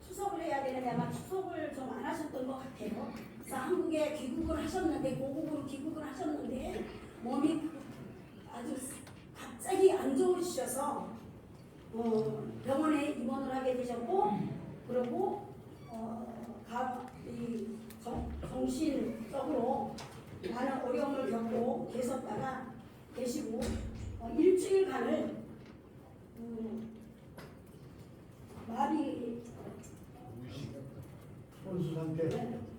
Speaker 2: 추석을 해야 되는데 아마 추석을 좀 안 하셨던 것 같아요. 그래서 한국에 귀국을 하셨는데 고국으로 귀국을 하셨는데 몸이 아주 갑자기 안 좋으셔서 병원에 입원을 하게 되셨고 그리고 정신적으로 많은 어려움을 겪고 계시고 일주일간을 마비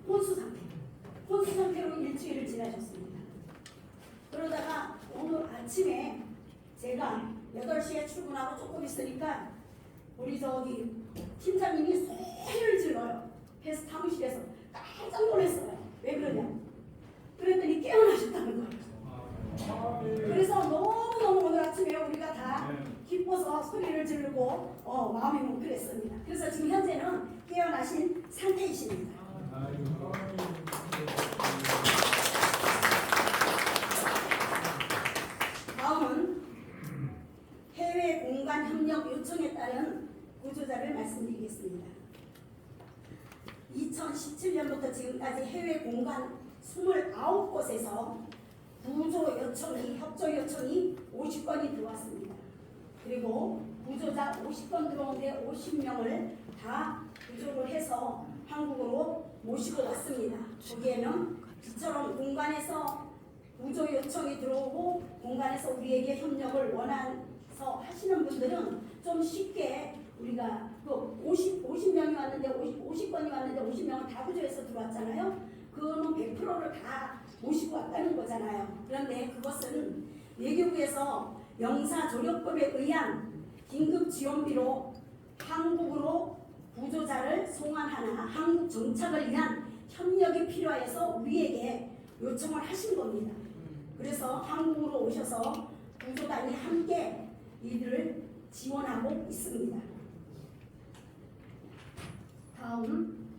Speaker 2: 혼수 상태로 일주일을 지나셨습니다. 그러다가 오늘 아침에 제가 8시에 출근하고 조금 있으니까 우리 팀장님이 소리를 질러요. 회사 사무실에서 깜짝 놀랐어요. 왜 그러냐? 그랬더니 깨어나셨다는 거예요. 그래서 2017년부터 지금까지 해외 공간 29곳에서 구조 요청이, 협조 요청이 50건이 들어왔습니다. 그리고 구조자 50건 들어오는데 50명을 다 구조를 해서 한국으로 모시고 왔습니다. 거기에는 이처럼 공간에서 구조 요청이 들어오고 공간에서 우리에게 협력을 원해서 하시는 분들은 좀 쉽게 우리가 그 50명이 왔는데 50건이 왔는데 50명을 다 구조해서 들어왔잖아요. 그거는 100%를 다 모시고 왔다는 거잖아요. 그런데 그것은 외교부에서 영사조력법에 의한 긴급 지원비로 한국으로 구조자를 송환하나 한국 정착을 위한 협력이 필요해서 우리에게 요청을 하신 겁니다. 그래서 한국으로 오셔서 구조단이 함께 이들을 지원하고 있습니다. 다음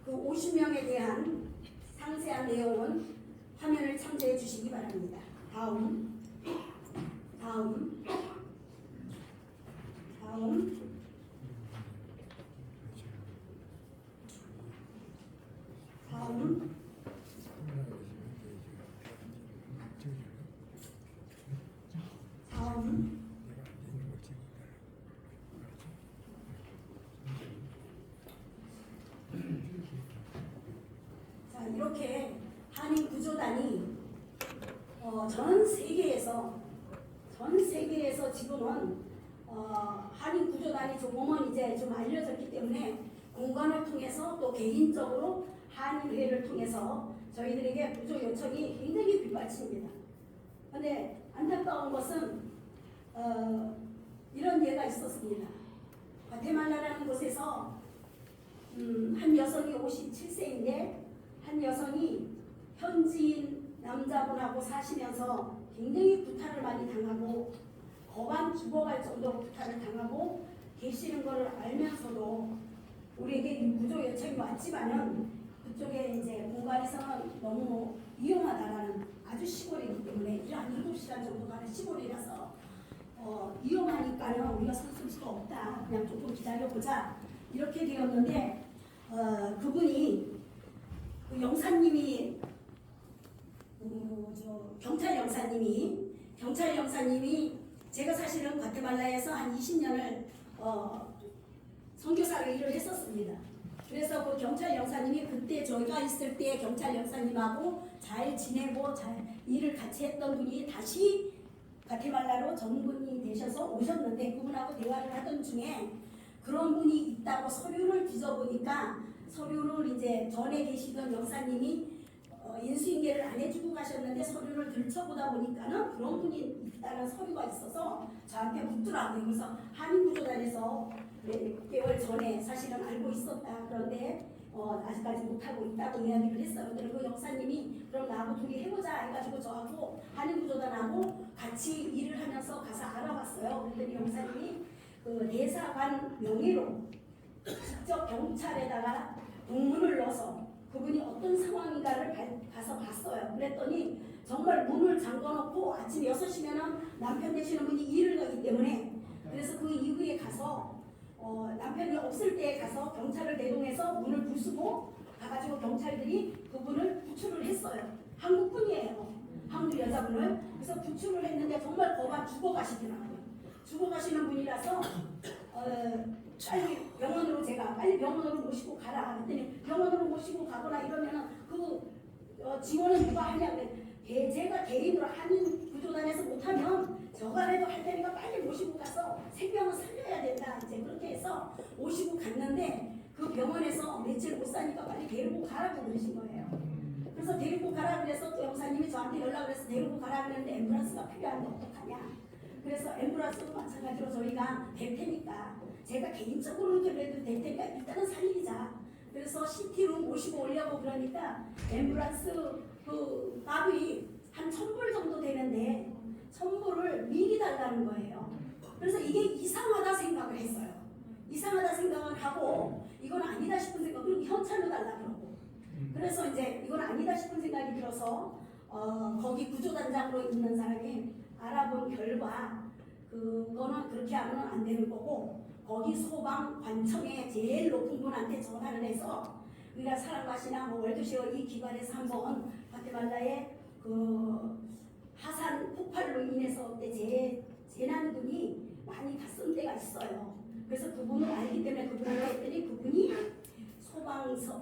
Speaker 2: 그 50명에 대한 상세한 내용은 화면을 참조해 주시기 바랍니다. 다음 자, 이렇게 한인 구조단이 전 세계에서 지금은 한인 구조단이 조금은 이제 좀 알려졌기 때문에 공간을 통해서 또 개인적으로 한인회를 통해서 저희들에게 구조 요청이 굉장히 빗발칩니다. 그런데 안타까운 것은 이런 예가 있었습니다. 과테말라라는 곳에서 한 여성이 57세인데 한 여성이 현지인 남자분하고 사시면서 굉장히 구타를 많이 당하고 거반 죽어갈 정도로 구타를 당하고 계시는 것을 알면서도 우리에게 구조 요청이 왔지만은 그쪽에 이제 공간에서는 너무 위험하다라는 아주 시골이기 때문에 한 7시간 정도 가는 시골이라서 위험하니까는 우리가 서둘 수가 없다. 그냥 조금 기다려보자. 이렇게 되었는데 그분이 그 영사님이 경찰 영사님이 제가 사실은 과테말라에서 한 20년을 선교사로 일을 했었습니다. 그래서 그 경찰 영사님이 그때 저희가 있을 때 경찰 영사님하고 잘 지내고 잘 일을 같이 했던 분이 다시 과테말라로 전문이 되셔서 오셨는데 그분하고 대화를 하던 중에 그런 분이 있다고 서류를 뒤져보니까 서류를 이제 전에 계시던 영사님이 인수인계를 안 해주고 가셨는데 서류를 들춰보다 보니까는 그런 분이 있다는 서류가 있어서 저한테 묻더라고요. 그래서 한인구조단에서 몇 개월 전에 사실은 알고 있었다. 그런데 아직까지 못하고 있다고 이야기를 했어요. 그래서 그 영사님이 그럼 나하고 둘이 해보자 해가지고 저하고 한인구조단하고 같이 일을 하면서 가서 알아봤어요. 그랬더니 영사님이 그 대사관 명의로 직접 경찰에다가 공문을 넣어서 그분이 어떤 상황인가를 가서 봤어요. 그랬더니 정말 문을 잠궈놓고 아침 6시면은 남편 되시는 분이 일을 가기 때문에 그래서 그 이후에 가서 남편이 없을 때에 가서 경찰을 대동해서 문을 부수고 가가지고 경찰들이 그분을 구출을 했어요. 한국분이에요. 한국 여자분을. 그래서 구출을 했는데 정말 거반 죽어가시더라고요. 죽어가시는 분이라서 빨리 병원으로 모시고 가라 했더니 병원으로 모시고 가거나 이러면은 그 지원은 누가 하냐면 제가 개인으로 한인 구조단에서 못하면 저가라도 할 테니까 빨리 모시고 가서 생명을 살려야 된다 이제 그렇게 해서 모시고 갔는데 그 병원에서 며칠 못 사니까 빨리 데리고 가라고 그러신 거예요. 그래서 데리고 가라 그래서 또 영사님이 저한테 연락을 해서 데리고 가라 그랬는데 앰뷸런스가 필요한데 어떡하냐. 그래서 앰뷸런스도 마찬가지로 저희가 될 테니까 제가 개인적으로 그래도 될 테니까 일단은 살리자. 그래서 CT로 모시고 오려고 그러니까 앰뷸런스 그 값이 한 1,000불 정도 되는데 1,000불을 미리 달라는 거예요. 그래서 이게 이상하다 생각을 했어요. 이상하다 생각을 하고 이건 아니다 싶은 생각 그리고 현찰로 달라 그러고 그래서 이제 이건 아니다 싶은 생각이 들어서 거기 구조단장으로 있는 사람이 알아본 결과 그거는 그렇게 하면 안 되는 거고 거기 소방관청에 제일 높은 분한테 전화를 해서 우리가 사랑밭이나 뭐 월드쉐어 이 기관에서 한번 과테말라의 그 화산 폭발로 인해서 재난군이 많이 갔을 때가 있어요. 그래서 그분을 알기 때문에 그분한테 했더니 그분이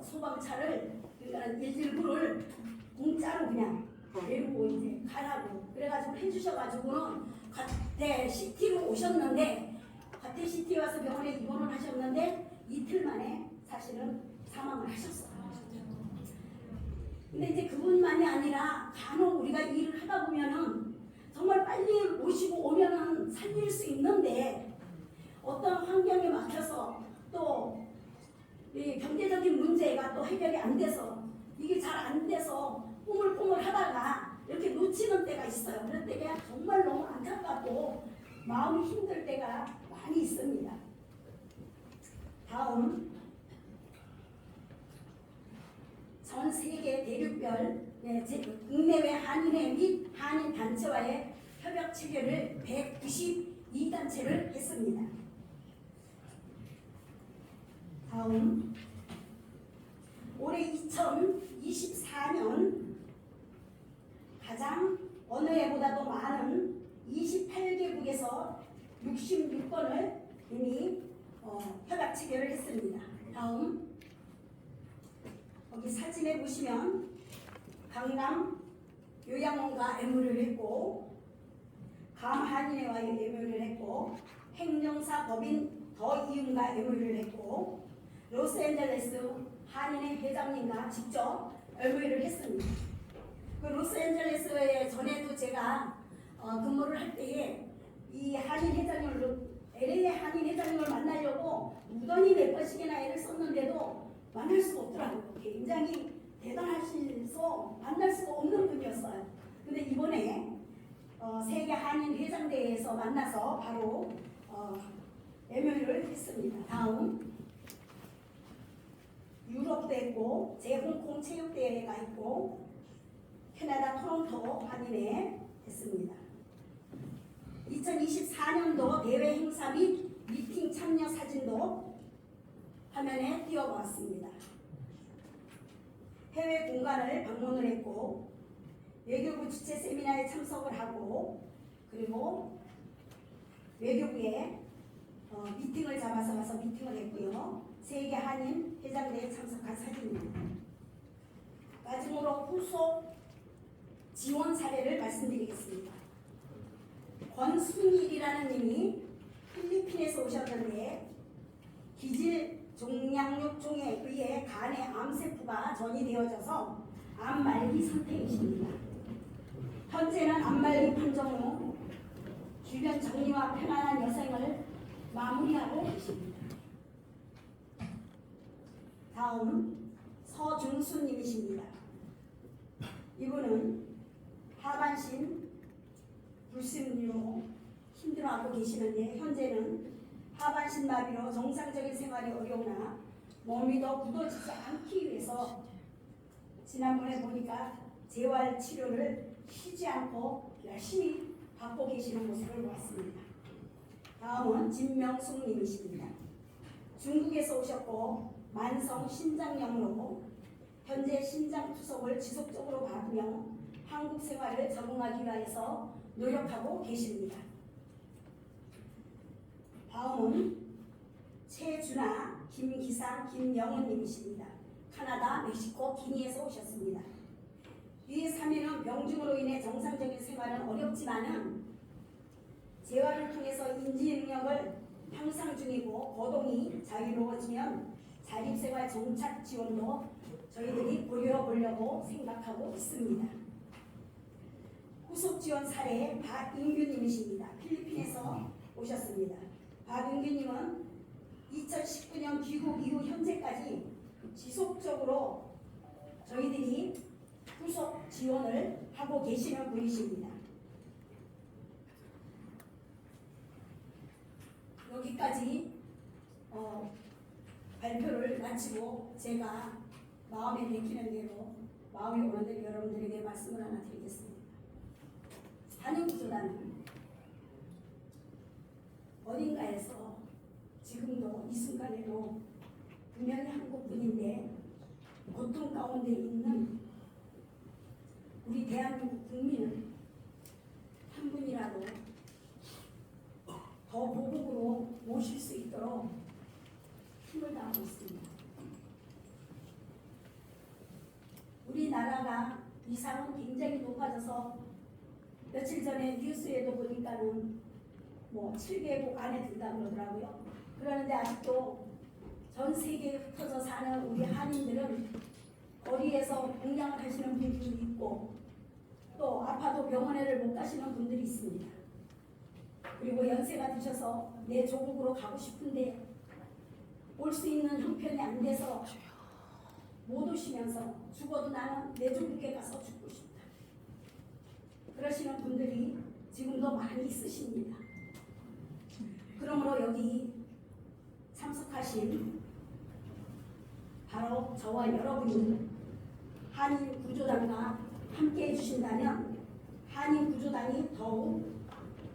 Speaker 2: 소방차를 그러니까 119를 공짜로 그냥 데리고 이제 가라고 그래가지고 해주셔가지고는 과태시티로 오셨는데 과태시티에 와서 병원에 입원을 하셨는데 이틀 만에 사실은 사망을 하셨어요. 근데 이제 그분만이 아니라 간혹 우리가 일을 하다 보면은 정말 빨리 모시고 오면은 살릴 수 있는데 어떤 환경에 막혀서 또 이 경제적인 문제가 또 해결이 안 돼서 이게 잘 안 돼서 꾸물꾸물 하다가 이렇게 놓치는 때가 있어요. 그럴 때가 정말 너무 안타깝고 마음이 힘들 때가 많이 있습니다. 다음 전 세계 대륙별 국내외 한인회 및 한인 단체와의 협약 체결을 192단체를 했습니다. 다음 올해 2024년 가장 어느 해보다도 많은 28개국에서 66건을 이미 협약 체결을 했습니다. 다음 여기 사진에 보시면 강남 요양원과 MOU를 했고 감한인회와 MOU를 했고 행정사 법인 더이윤과 MOU를 했고 로스앤젤레스 한인회 회장님과 직접 MOU를 했습니다. 그 로스앤젤레스에 전에도 제가 근무를 할 때에 이 한인 회장님을 LA 한인 회장님을 만나려고 무던히 몇 번씩이나 애를 썼는데도 만날 수가 없더라고요. 굉장히 대단하셔서 만날 수가 없는 분이었어요. 근데 이번에 세계 한인 회장대회에서 만나서 바로 MOU를 했습니다. 다음 유럽도 했고 제홍콩 체육대회가 있고 캐나다 토론토 한인회 했습니다. 2024년도 대회 행사 및 미팅 참여 사진도 화면에 띄워보았습니다. 해외 공간을 방문을 했고 외교부 주최 세미나에 참석을 하고 그리고 외교부에 미팅을 잡아서 가서 미팅을 했고요. 세계 한인 회장대회에 참석한 사진입니다. 마지막으로 후속 지원 사례를 말씀드리겠습니다. 권순일이라는 님이 필리핀에서 오셨는데 기질 종양육종에 의해 간에 암세포가 전이되어져서 암말기 상태이십니다. 현재는 암말기 판정 후 주변 정리와 편안한 여생을 마무리하고 계십니다. 다음 서중수님이십니다. 이분은 하반신 불순으로 힘들어하고 계시는데 현재는 하반신 마비로 정상적인 생활이 어려우나 몸이 더 굳어지지 않기 위해서 지난번에 보니까 재활 치료를 쉬지 않고 열심히 받고 계시는 모습을 보았습니다. 다음은 진명숙 님이십니다. 중국에서 오셨고 만성 신장염으로 현재 신장 투석을 지속적으로 받으며 한국 생활을 적응하기 위해서 노력하고 계십니다. 다음은 최준아, 김기상, 김영은 님이십니다. 카나다, 멕시코, 기니에서 오셨습니다. 이 3인은 병중으로 인해 정상적인 생활은 어렵지만은 재활을 통해서 인지 능력을 향상 중이고 거동이 자유로워지면 자립생활 정착 지원도 저희들이 고려해 보려고 생각하고 있습니다. 후속 지원 사례 박인규님이십니다. 필리핀에서 오셨습니다. 박인규님은 2019년 귀국 이후 현재까지 지속적으로 저희들이 후속 지원을 하고 계시는 분이십니다. 여기까지 발표를 마치고 제가 마음에 내키는 대로 마음이 오는 대로 여러분들에게 말씀을 하나 드리겠습니다. 한인구조단은 어딘가에서 지금도 이 순간에도 분명히 한국분인데 고통 가운데 있는 우리 대한민국 국민을 한 분이라도 더 보복으로 모실 수 있도록 힘을 다하고 있습니다. 우리나라가 위상은 굉장히 높아져서 며칠 전에 뉴스에도 보니까는 뭐 7개국 안에 든다고 그러더라고요. 그러는데 아직도 전 세계에 흩어져 사는 우리 한인들은 거리에서 공양을 하시는 분들도 있고 또 아파도 병원에를 못 가시는 분들이 있습니다. 그리고 연세가 드셔서 내 조국으로 가고 싶은데 올 수 있는 형편이 안 돼서 못 오시면서 죽어도 나는 내 조국에 가서 죽고 싶다. 그러시는 분들이 지금도 많이 있으십니다. 그러므로 여기 참석하신 바로 저와 여러분이 한인구조단과 함께 해주신다면 한인구조단이 더욱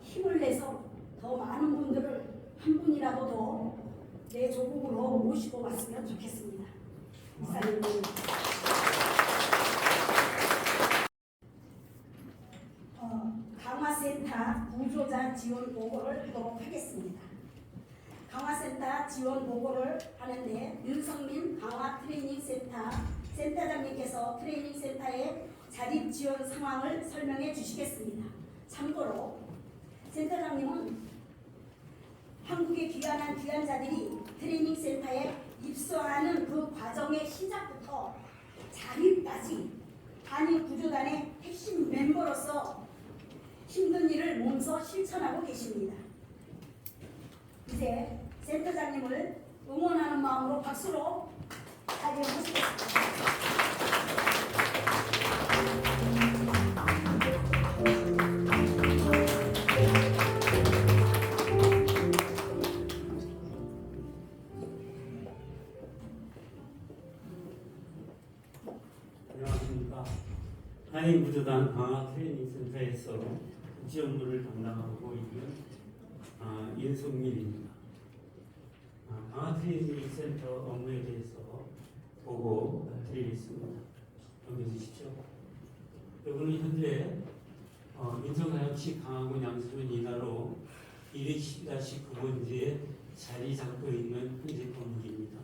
Speaker 2: 힘을 내서 더 많은 분들을 한 분이라도 더 내 조국으로 모시고 왔으면 좋겠습니다. 이사님. 강화센터 구조자 지원 보고를 하도록 하겠습니다. 강화센터 지원 보고를 하는데 윤성민 강화 트레이닝센터 센터장님께서 트레이닝센터의 자립 지원 상황을 설명해 주시겠습니다. 참고로 센터장님은 한국에 귀환한 귀환자들이 트레이닝센터에 입소하는 그 과정의 시작부터 자립까지 한인구조단의 핵심 멤버로서 힘든 일을 몸소 실천하고 계십니다. 이제 센터장님을 응원하는 마음으로 박수로 자리에 모시겠습니다.
Speaker 14: 안녕하십니까. 한인구조단 강화 트레이닝센터에서 국지 업무를 담당하고 있는 윤성민입니다. 강화 트레이닝센터 업무에 대해서 보고 드리겠습니다. 넘겨주십시오. 여러분은 현재 인천광역시 강화군 양수면 이나로 210-9번지에 자리 잡고 있는 현재 건물입니다.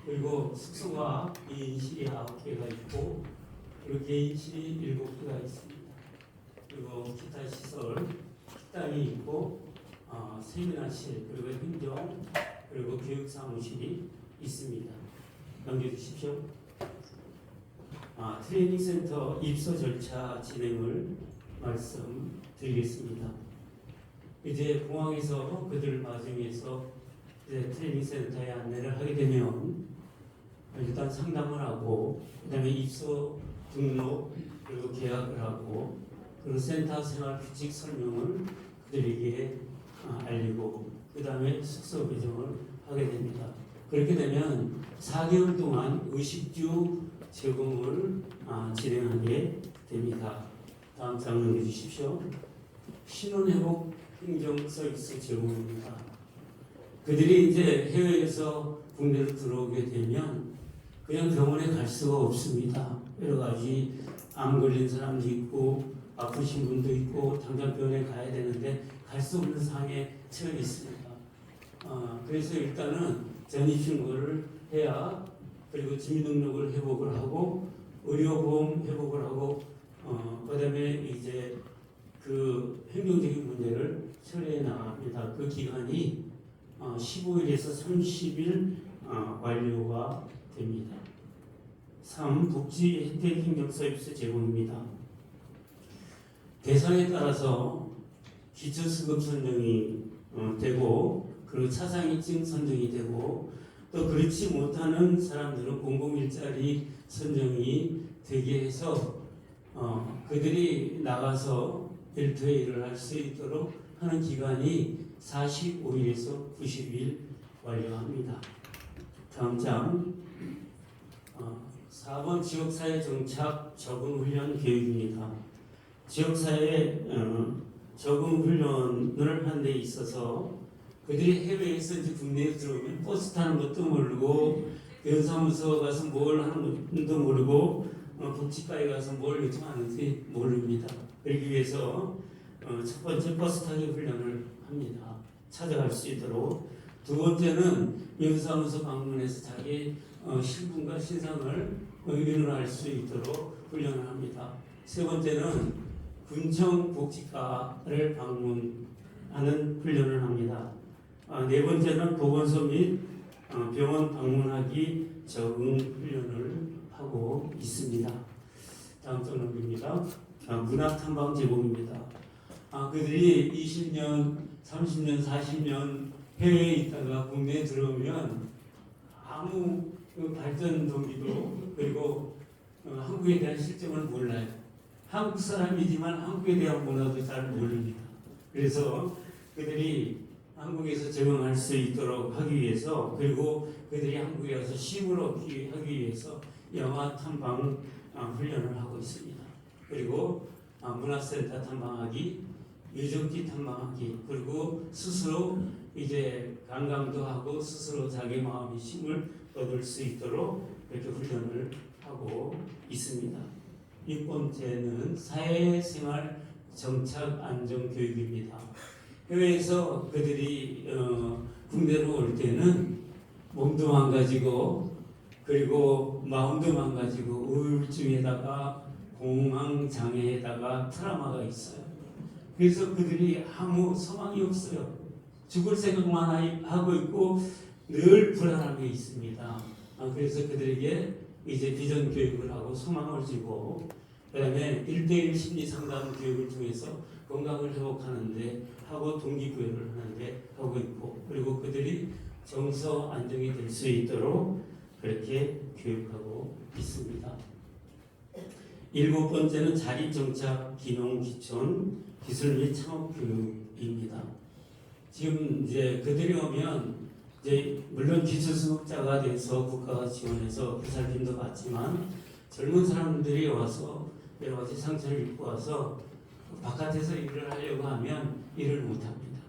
Speaker 14: 그리고 숙소가 2인실이 9개가 있고 그리고 개인실이 7개가 있습니다. 그리고 기타 시설, 식당이 있고 세미나실, 그리고 행정, 그리고 교육사무실이 있습니다. 넘겨주십시오. 트레이닝센터 입소 절차 진행을 말씀드리겠습니다. 이제 공항에서 그들을 맞이해서 트레이닝센터에 안내를 하게 되면 일단 상담을 하고 그 다음에 입소 등록 그리고 계약을 하고 그리고 센터 생활 규칙 설명을 그들에게 알리고 그 다음에 숙소 배정을 하게 됩니다. 그렇게 되면 4개월 동안 의식주 제공을 진행하게 됩니다. 다음 장 넘겨주십시오. 신혼회복 행정 서비스 제공입니다. 그들이 이제 해외에서 국내로 들어오게 되면 그냥 병원에 갈 수가 없습니다. 여러 가지 암 걸린 사람도 있고 아프신 분도 있고 당장 병원에 가야 되는데 갈 수 없는 상황에 처해 있습니다. 그래서 일단은 전입신고를 해야 그리고 주민등록을 회복을 하고 의료보험 회복을 하고 그다음에 이제 그 행정적인 문제를 처리해 나갑니다. 그 기간이 15일에서 30일 완료가 됩니다. 3. 복지 혜택 행정 서비스 제공입니다. 대상에 따라서 기초수급 선정이 되고 그리고 차상위층 선정이 되고 또 그렇지 못하는 사람들은 공공일자리 선정이 되게 해서 그들이 나가서 일터에 일을 할 수 있도록 하는 기간이 45일에서 90일 완료합니다. 다음 장 4번 지역사회 정착 적응훈련 교육입니다. 지역사회 적응훈련을 하는 데 있어서 그들이 해외에서 이제 국내에 들어오면 버스 타는 것도 모르고 연사무소 가서 뭘 하는 것도 모르고 복지과에 가서 뭘 요즘 하는지 모릅니다. 그러기 위해서 첫 번째 버스 타기 훈련을 합니다. 찾아갈 수 있도록. 두 번째는 연사무소 방문해서 자기 신분과 신상을 의논할 수 있도록 훈련을 합니다. 세 번째는 군청 복지과를 방문하는 훈련을 합니다. 네 번째는 보건소 및 병원 방문하기 적응 훈련을 하고 있습니다. 다음 장 넘깁니다. 문화탐방 제공입니다. 그들이 20년, 30년, 40년 해외에 있다가 국내에 들어오면 아무 발전 동기도 그리고 한국에 대한 실정을 몰라요. 한국 사람이지만 한국에 대한 문화도 잘 모릅니다. 그래서 그들이 한국에서 적응할 수 있도록 하기 위해서 그리고 그들이 한국에 와서 쉼을 얻기 하기 위해서 영화 탐방 훈련을 하고 있습니다. 그리고 문화센터 탐방하기, 유적지 탐방하기, 그리고 스스로 이제 관광도 하고 스스로 자기 마음의 쉼을 얻을 수 있도록 이렇게 훈련을 하고 있습니다. 6번째는 사회생활 정착 안정 교육입니다. 해외에서 그들이 국내로 올 때는 몸도 망가지고 그리고 마음도 망가지고 우울증에다가 공황 장애에다가 트라우마가 있어요. 그래서 그들이 아무 소망이 없어요. 죽을 생각만 하고 있고 늘 불안함이 있습니다. 그래서 그들에게 이제 비전 교육을 하고 소망을 주고 그다음에 1대1 심리 상담 교육을 통해서 건강을 회복하는데 하고 동기부여를 하는데 하고 있고 그리고 그들이 정서 안정이 될 수 있도록 그렇게 교육하고 있습니다. 7번째는 자립정착 기농기촌 기술 및 창업 교육입니다. 지금 이제 그들이 오면 이제 물론 기초수급자가 돼서 국가가 지원해서 보살핌도 받지만 젊은 사람들이 와서 여러 가지 상처를 입고 와서 바깥에서 일을 하려고 하면 일을 못합니다.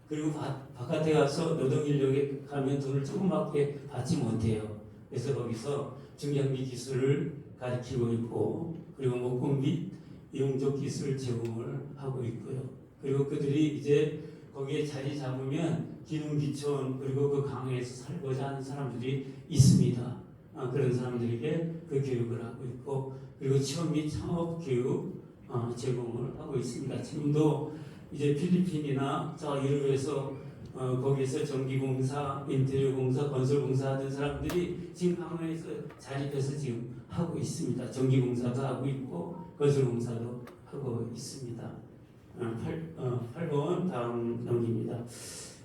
Speaker 14: 그리고 바깥에 가서 노동인력에 가면 돈을 조금밖에 받지 못해요. 그래서 거기서 중장비 기술을 가르치고 있고 그리고 목공 및 용접 기술 제공을 하고 있고요. 그리고 그들이 이제 거기에 자리 잡으면 기농기촌 그리고 그 강에서 살고자 하는 사람들이 있습니다. 그런 사람들에게 그 교육을 하고 있고 그리고 취업 및 창업 교육 제공을 하고 있습니다. 지금도 이제 필리핀이나 저 유럽에서 거기에서 전기공사, 인테리어공사, 건설공사 하는 사람들이 지금 강원에서 자립해서 지금 하고 있습니다. 전기공사도 하고 있고 건설공사도 하고 있습니다. 8번 다음 넘깁니다.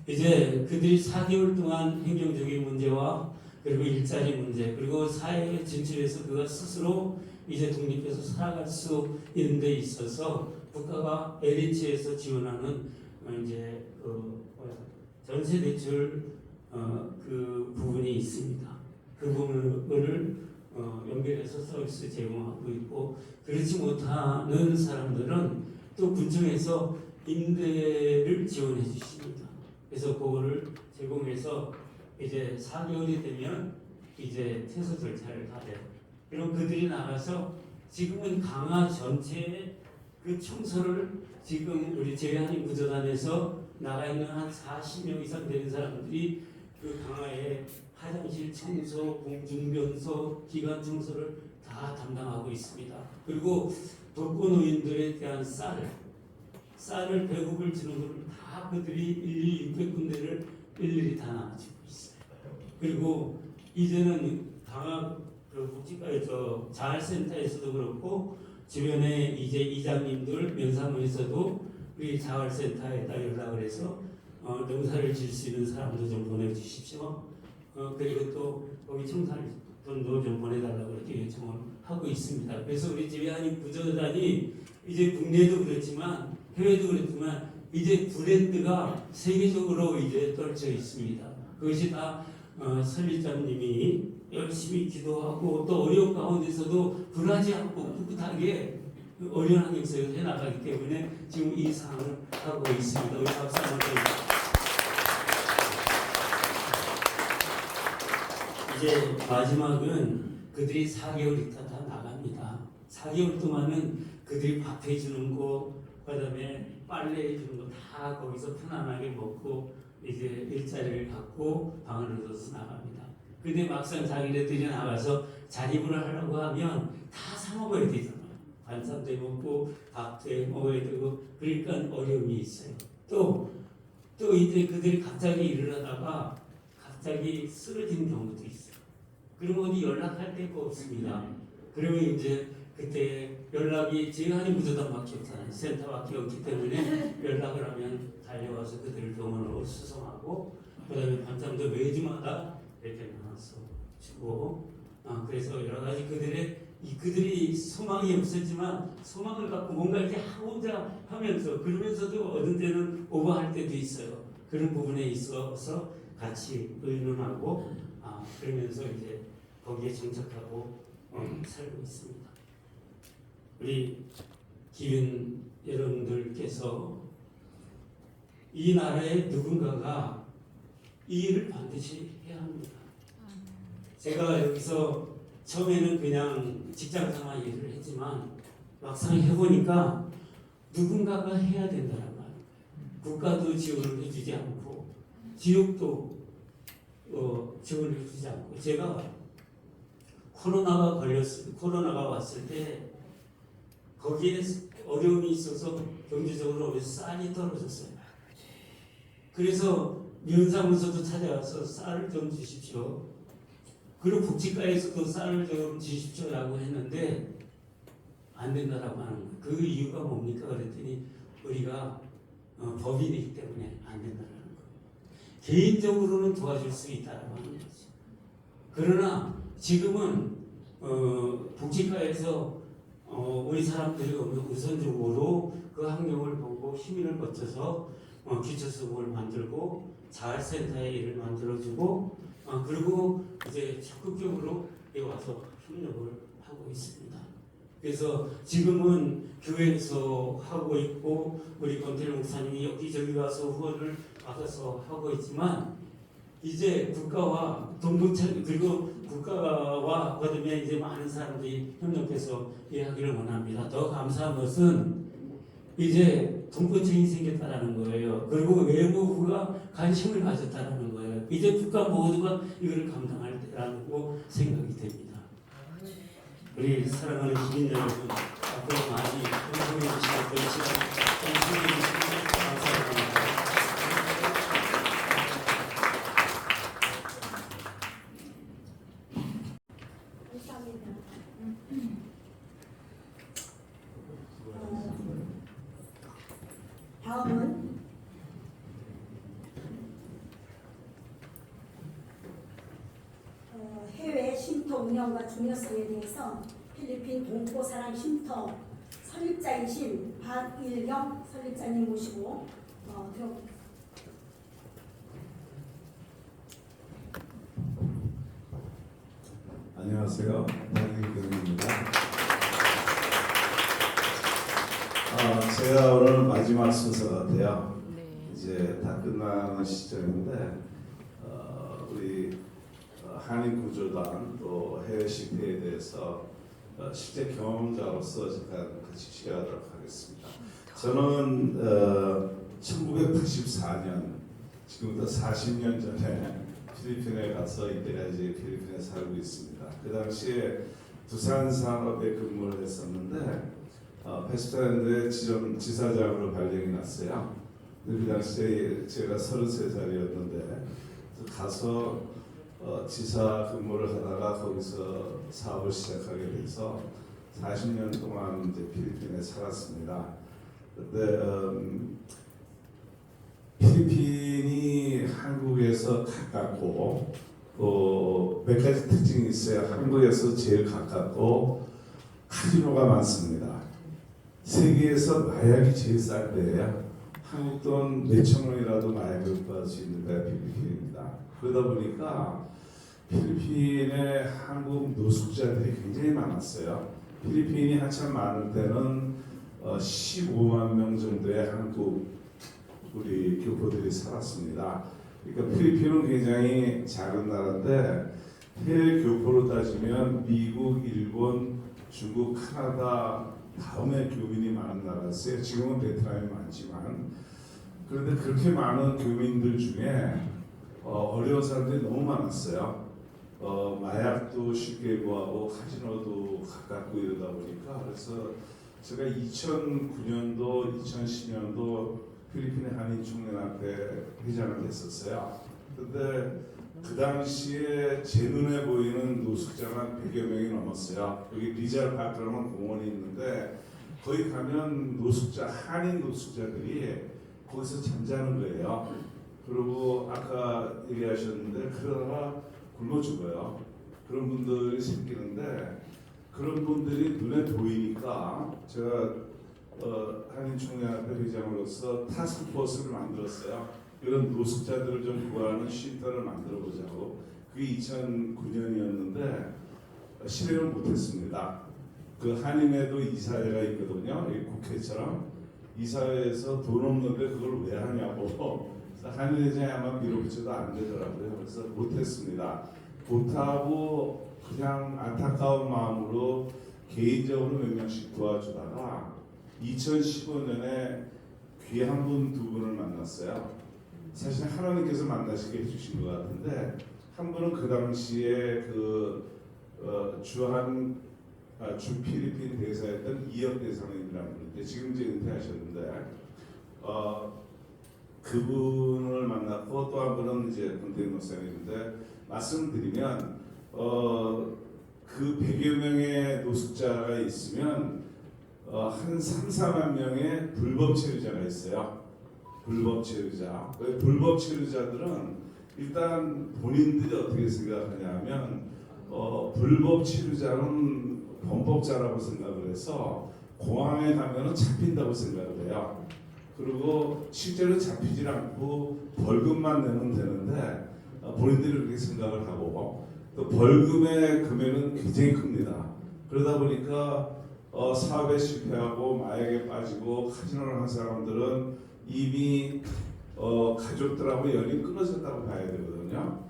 Speaker 14: 이제 그들이 4개월 동안 행정적인 문제와 그리고 일자리 문제 그리고 사회에 진출해서 그가 스스로 이제 독립해서 살아갈 수 있는 데 있어서 국가가 LH에서 지원하는 이제 전세 대출 그 부분이 있습니다. 그 부분을 연결해서 서비스 제공하고 있고 그렇지 못하는 사람들은 또 군청에서 임대를 지원해 주십니다. 그래서 그거를 제공해서 이제 4개월이 되면 이제 퇴소 절차를 다 돼요. 그리고 그들이 나가서 지금은 강화 전체의 그 청소를 지금 우리 재외한인 구조단에서 나가 있는 한 40명 이상 되는 사람들이 그 강화의 화장실 청소, 공중변소, 기관 청소를 다 담당하고 있습니다. 그리고 독거노인들에 대한 쌀을 배급을 주는 것을 다 그들이 일일이 600군데를 일일이 다 나눠주고 있어요. 그리고 이제는 강화 그 복지과에서 자활센터에서도 그렇고 주변에 이제 이장님들 면사무에서도 우리 자활센터에다 연락을 해서 농사를 지을 수 있는 사람도 좀 보내주십시오. 그리고 또 거기 청산돈도 좀 보내달라고 이렇게 요청을 하고 있습니다. 그래서 우리 재외한인 구조단이 이제 국내도 그렇지만 해외도 그렇지만 이제 브랜드가 세계적으로 이제 떨쳐 있습니다. 그것이 다 설리장님이 열심히 기도하고 또 어려운 가운데서도 불하지 않고 꿋꿋하게 어려운 환경 속에서 해나가기 때문에 지금 이 상황을 하고 있습니다. 우리 박수 한번 드립니다. 이제 마지막은 그들이 4개월 있다 다 나갑니다. 4개월 동안은 그들이 밥 해주는 거, 그다음에 빨래 해주는 거 다 거기서 편안하게 먹고 이제 일자리를 갖고 방을 얻어서 나갑니다. 근데 막상 자기네들이 나가서 자립을 하려고 하면 다 사 먹어야 되잖아요. 반찬도 해 먹고 밥도 해 먹어야 되고, 그러니까 어려움이 있어요. 또 이제 그들이 갑자기 일을 하다가 갑자기 쓰러지는 경우도 있어요. 그러면 어디 연락할 데가 없습니다. 그러면 이제 그때 연락이 제한이 무조건밖에 없잖아요. 센터밖에 없기 때문에 연락을 하면 달려와서 그들을 병원으로 수송하고, 그다음에 반찬도 매주마다 이렇게 나눠서 주고, 그래서 여러 가지 그들이 소망이 없었지만 소망을 갖고 뭔가 이렇게 혼자 하면서, 그러면서도 어떤 때는 오버할 때도 있어요. 그런 부분에 있어서 같이 의논하고 그러면서 이제 거기에 정착하고 살고 있습니다. 우리 기빈 여러분들께서 이 나라의 누군가가 이 일을 반드시 해야 합니다. 제가 여기서 처음에는 그냥 직장생활 일을 했지만 막상 해보니까 누군가가 해야 된다는 말이에요. 국가도 지원을 해주지 않고 지역도 지원을 해주지 않고, 제가 코로나가 왔을 때 거기에 어려움이 있어서 경제적으로 쌀이 떨어졌어요. 그래서 면사무소도 찾아와서 쌀을 좀 주십시오. 그리고 복지과에서도 쌀을 좀 주십시오라고 했는데 안 된다라고 하는 거예요. 그 이유가 뭡니까? 그랬더니 우리가 법인이기 때문에 안 된다라는 거예요. 개인적으로는 도와줄 수 있다라고 하는 거죠. 그러나 지금은 복지과에서 우리 사람들이 우선적으로 그 환경을 보고 시민을 거쳐서 기초수급을 만들고 자활센터의 일을 만들어주고, 그리고 이제 적극적으로 여기 와서 협력을 하고 있습니다. 그래서 지금은 교회에서 하고 있고, 우리 권태일 목사님이 여기저기 와서 후원을 받아서 하고 있지만, 이제 국가와 그리고 국가와 그다음에 이제 많은 사람들이 협력해서 이야기를 원합니다. 더 감사한 것은 이제 동포층이 생겼다라는 거예요. 그리고 외무부가 관심을 가졌다라는 거예요. 이제 국가 모두가 이걸 감당할 때라고 생각이 됩니다. 우리 사랑하는 시민 여러분, 앞으로 많이 행복해 주시고 그 시간 함께해 주시고 감사합니다.
Speaker 2: 다음은 해외 쉼터 운영과 중요성에 대해서 필리핀 동포사랑 쉼터 설립자이신 박일영 설립자님 모시고 들어보겠습니다.
Speaker 15: 안녕하세요. 박일영입니다. 제가 오늘 마지막 순서 같아요. 이제 다 끝나는 시점인데 우리 한인구조단 또 해외 실패에 대해서 실제 경험자로서 잠깐 같이 시작하도록 하겠습니다. 저는 1984년, 지금부터 40년 전에 필리핀에 가서 이때까지 필리핀에 살고 있습니다. 그 당시에 두산산업에 근무를 했었는데 패스트랜드에 지사장으로 발령이 났어요. 그 당시에 제가 33살이었는데 가서 지사 근무를 하다가 거기서 사업을 시작하게 돼서 40년 동안 이제 필리핀에 살았습니다. 근데 필리핀이 한국에서 가깝고 몇 가지 특징이 있어요. 한국에서 제일 가깝고 카지노가 많습니다. 세계에서 마약이 제일 싼 데예요. 한국 돈 몇천 원이라도 마약을 구할 수 있는 데가 필리핀입니다. 그러다 보니까 필리핀에 한국 노숙자들이 굉장히 많았어요. 필리핀이 한참 많을 때는 15만 명 정도의 한국 우리 교포들이 살았습니다. 그러니까 필리핀은 굉장히 작은 나라인데 해외 교포로 따지면 미국, 일본, 중국, 카나다 다음에 교민이 많은 나라였어요. 지금은 베트남이 많지만 그런데 그렇게 많은 교민들 중에 어려운 사람들이 너무 많았어요. 마약도 쉽게 구하고 카지노도 가깝고 이러다 보니까 그래서 제가 2009년도, 2010년도 필리핀의 한인총연합회 회장을 했었어요. 근데 그 당시에 제 눈에 보이는 노숙자가 100여 명이 넘었어요. 여기 리잘 파크라는 공원이 있는데 거기 가면 노숙자, 한인 노숙자들이 거기서 잠자는 거예요. 그리고 아까 얘기하셨는데 그러다가 굶어 죽어요. 그런 분들이 생기는데 그런 분들이 눈에 보이니까 제가 한인총연합회 회장으로서 타스크포스를 만들었어요. 이런 노숙자들을 좀 구하는 쉼터를 만들어 보자고. 그게 2009년이었는데 실행을 못했습니다. 그 한인회도 이사회가 있거든요. 국회처럼 이사회에서 돈 없는데 그걸 왜 하냐고. 한인회장이 아마 밀어붙여도 안 되더라고요. 그래서 못했습니다. 못하고 그냥 안타까운 마음으로 개인적으로 몇 명씩 도와주다가 2015년에 귀한 분 두 분을 만났어요. 사실 하나님께서 만나시게 해주신 것 같은데 한 분은 그 당시에 주 필리핀 대사였던 이혁 대사님이라는 분인데 지금 이제 은퇴하셨는데 그분을 만났고 또 한 분은 이제 권태희 목사님인데 말씀드리면 그 100여 명의 노숙자가 있으면 한 3, 4만 명의 불법 체류자가 있어요. 불법 체류자. 불법 체류자들은 일단 본인들이 어떻게 생각하냐면 불법 체류자는 범법자라고 생각을 해서 공항에 가면은 잡힌다고 생각을 해요. 그리고 실제로 잡히질 않고 벌금만 내면 되는데 본인들이 그렇게 생각을 하고 또 벌금의 금액은 굉장히 큽니다. 그러다 보니까 사업에 실패하고 마약에 빠지고 카지노를 한 사람들은 이미 가족들하고 연이 끊어졌다고 봐야 되거든요.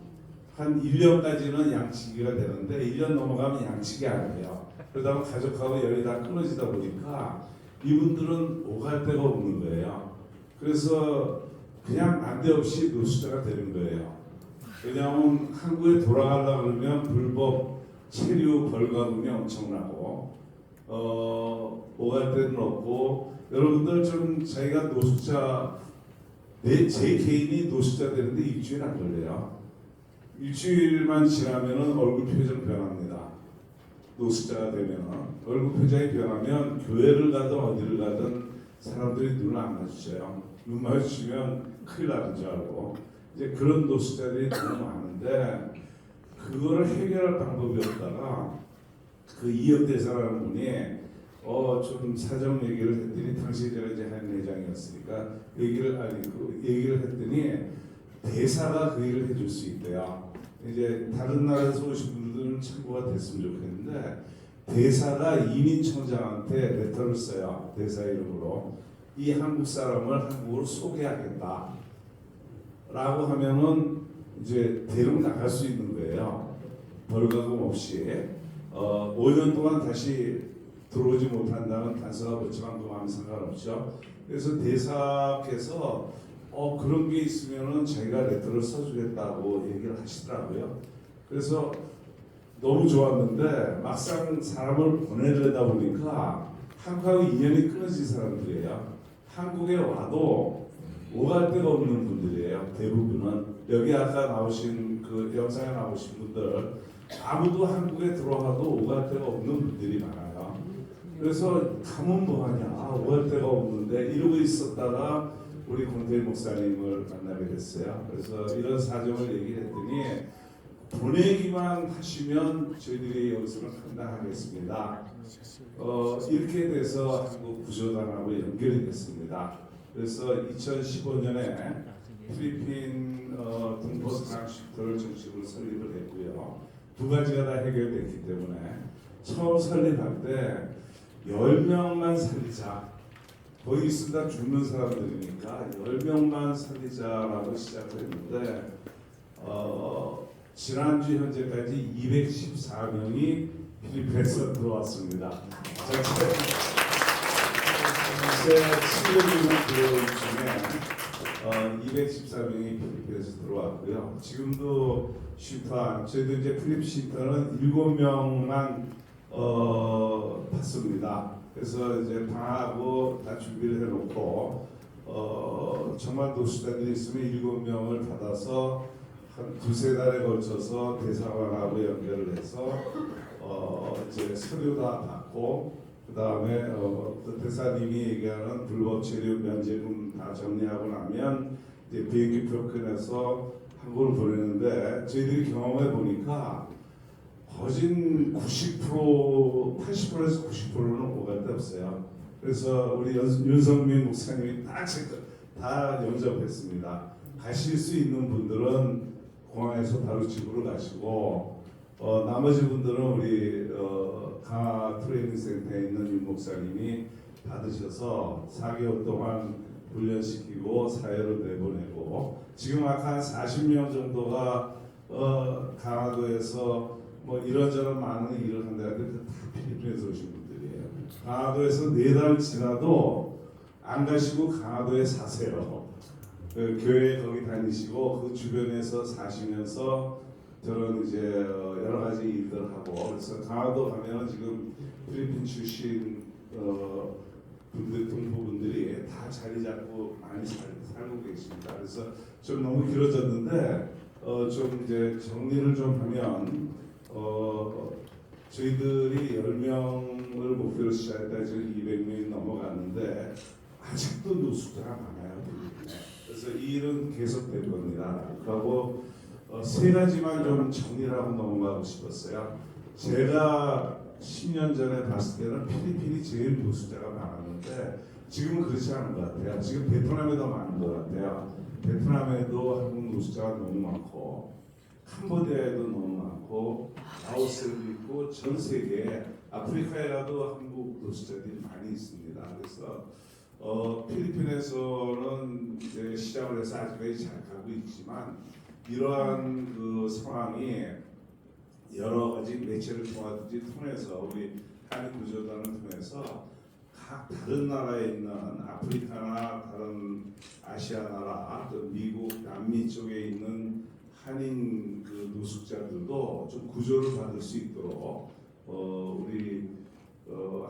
Speaker 15: 한 1년까지는 양치기가 되는데 1년 넘어가면 양치기 안 돼요. 그러다 보면 가족하고 연이 다 끊어지다 보니까 이분들은 오갈 데가 없는 거예요. 그래서 그냥 난데없이 노숙자가 되는 거예요. 왜냐하면 한국에 돌아가려고 그러면 불법 체류 벌금이 엄청나고 오갈 데는 없고 여러분들 좀 자기가 노숙자 제 개인이 노숙자 되는데 일주일 안 걸려요. 일주일만 지나면은 얼굴 표정 변합니다. 노숙자가 되면 얼굴 표정이 변하면 교회를 가든 어디를 가든 사람들이 눈을 안 마주쳐요. 눈 마주치면 큰일 나는 줄 알고 이제 그런 노숙자들이 너무 많은데 그거를 해결할 방법이 없다가 그 이혁 대사라는 분이 좀 사정 얘기를 했더니 당시 제가 이제 한 회장이었으니까 얘기를 했더니 대사가 그 일을 해줄 수 있대요. 이제 다른 나라에서 오신 분들은 참고가 됐으면 좋겠는데 대사가 이민청장한테 레터를 써요. 대사 이름으로 이 한국 사람을 한국으로 소개하겠다 라고 하면은 이제 대륙 나갈 수 있는 거예요. 벌금 없이 5년 동안 다시 들어오지 못한다는 단서가 붙지만 그만 상관없죠. 그래서 대사께서 그런 게 있으면은 자기가 레터를 써주겠다고 얘기를 하시더라고요. 그래서 너무 좋았는데 막상 사람을 보내려다 보니까 한국하고 인연이 끊어진 사람들이에요. 한국에 와도 오갈 데가 없는 분들이에요. 대부분은 여기 아까 나오신 그 영상에 나오신 분들 아무도 한국에 들어와도 오갈 데가 없는 분들이 많아요. 그래서 가면 뭐하냐 오갈 데가 없는데 이러고 있었다가 우리 권태희 목사님을 만나게 됐어요. 그래서 이런 사정을 얘기했더니 보내기만 하시면 저희들이 여기서는 감당하겠습니다. 이렇게 돼서 한국 구조단하고 연결이 됐습니다. 그래서 2015년에 필리핀 동포스트랑십터를 정식으로 설립을 했고요. 두 가지가 다 해결됐기 때문에 처음 설립할 때 10명만 살리자. 거기 있으다 죽는 사람들이니까 10명만 살리자라고 시작을 했는데 지난주 현재까지 214명이 필리핀에서 들어왔습니다. 제 친구들 중에 214명이 필리핀에서 들어왔고요. 지금도 쉼터, 저희도 이제 필리핀 쉼터는 7명만 받습니다. 그래서 이제 방하고 다 준비를 해놓고 정말 노숙자들이 있으면 7명을 받아서 한 2-3달에 걸쳐서 대사관하고 연결을 해서 이제 서류 다 받고 그 다음에 대사님이 얘기하는 불법 체류 면제금 다 정리하고 나면 이제 비행기표 끊어서 한국을 보내는데 저희들이 경험해 보니까 거진 90%, 80%에서 90%는 오갈 데 없어요. 그래서 우리 윤성민 목사님이 다 영접했습니다. 가실 수 있는 분들은 공항에서 바로 집으로 가시고 나머지 분들은 우리 강화 트레이닝 센터에 있는 윤 목사님이 받으셔서 4개월 동안 훈련시키고 사회로 내보내고 지금 아까 한 40명 정도가 강화도에서 뭐 이런저런 많은 일을 한다는데 다 필리핀에서 오신 분들이에요. 강화도에서 4달 지나도 안 가시고 강화도에 사세요. 그 교회 거기 다니시고 그 주변에서 사시면서 저는 이제 여러 가지 일들 하고 그래서 강화도 가면 지금 필리핀 출신 분들 동포분들이 다 자리 잡고 많이 살고 계십니다. 그래서 좀 너무 길어졌는데 좀 이제 정리를 좀 하면 저희들이 10명을 목표로 시작했다 지금 200명이 넘어갔는데 아직도 노숙자가 많아요. 그래서 이 일은 계속될 겁니다. 그리고 3가지만 좀 정리를 하고 넘어가고 싶었어요. 제가 10년 전에 봤을 때는 필리핀이 제일 노숙자가 많았는데 지금은 그렇지 않은 것 같아요. 지금 베트남에 더 많은 것 같아요. 베트남에도 한국 노숙자가 너무 많고 캄보디아에도 너무 많고 라오스에도 있고 전 세계 아프리카에 가도 한국 노숙자들이 많이 있습니다. 그래서 필리핀에서는 이제 시작을 해서 아직까지 잘 가고 있지만 이러한 그 상황이 여러 가지 매체를 통해서 우리 한인 구조단을 통해서 각 다른 나라에 있는 아프리카나 다른 아시아 나라, 또 미국, 남미 쪽에 있는 한인 그 노숙자들도 좀 구조를 받을 수 있도록 우리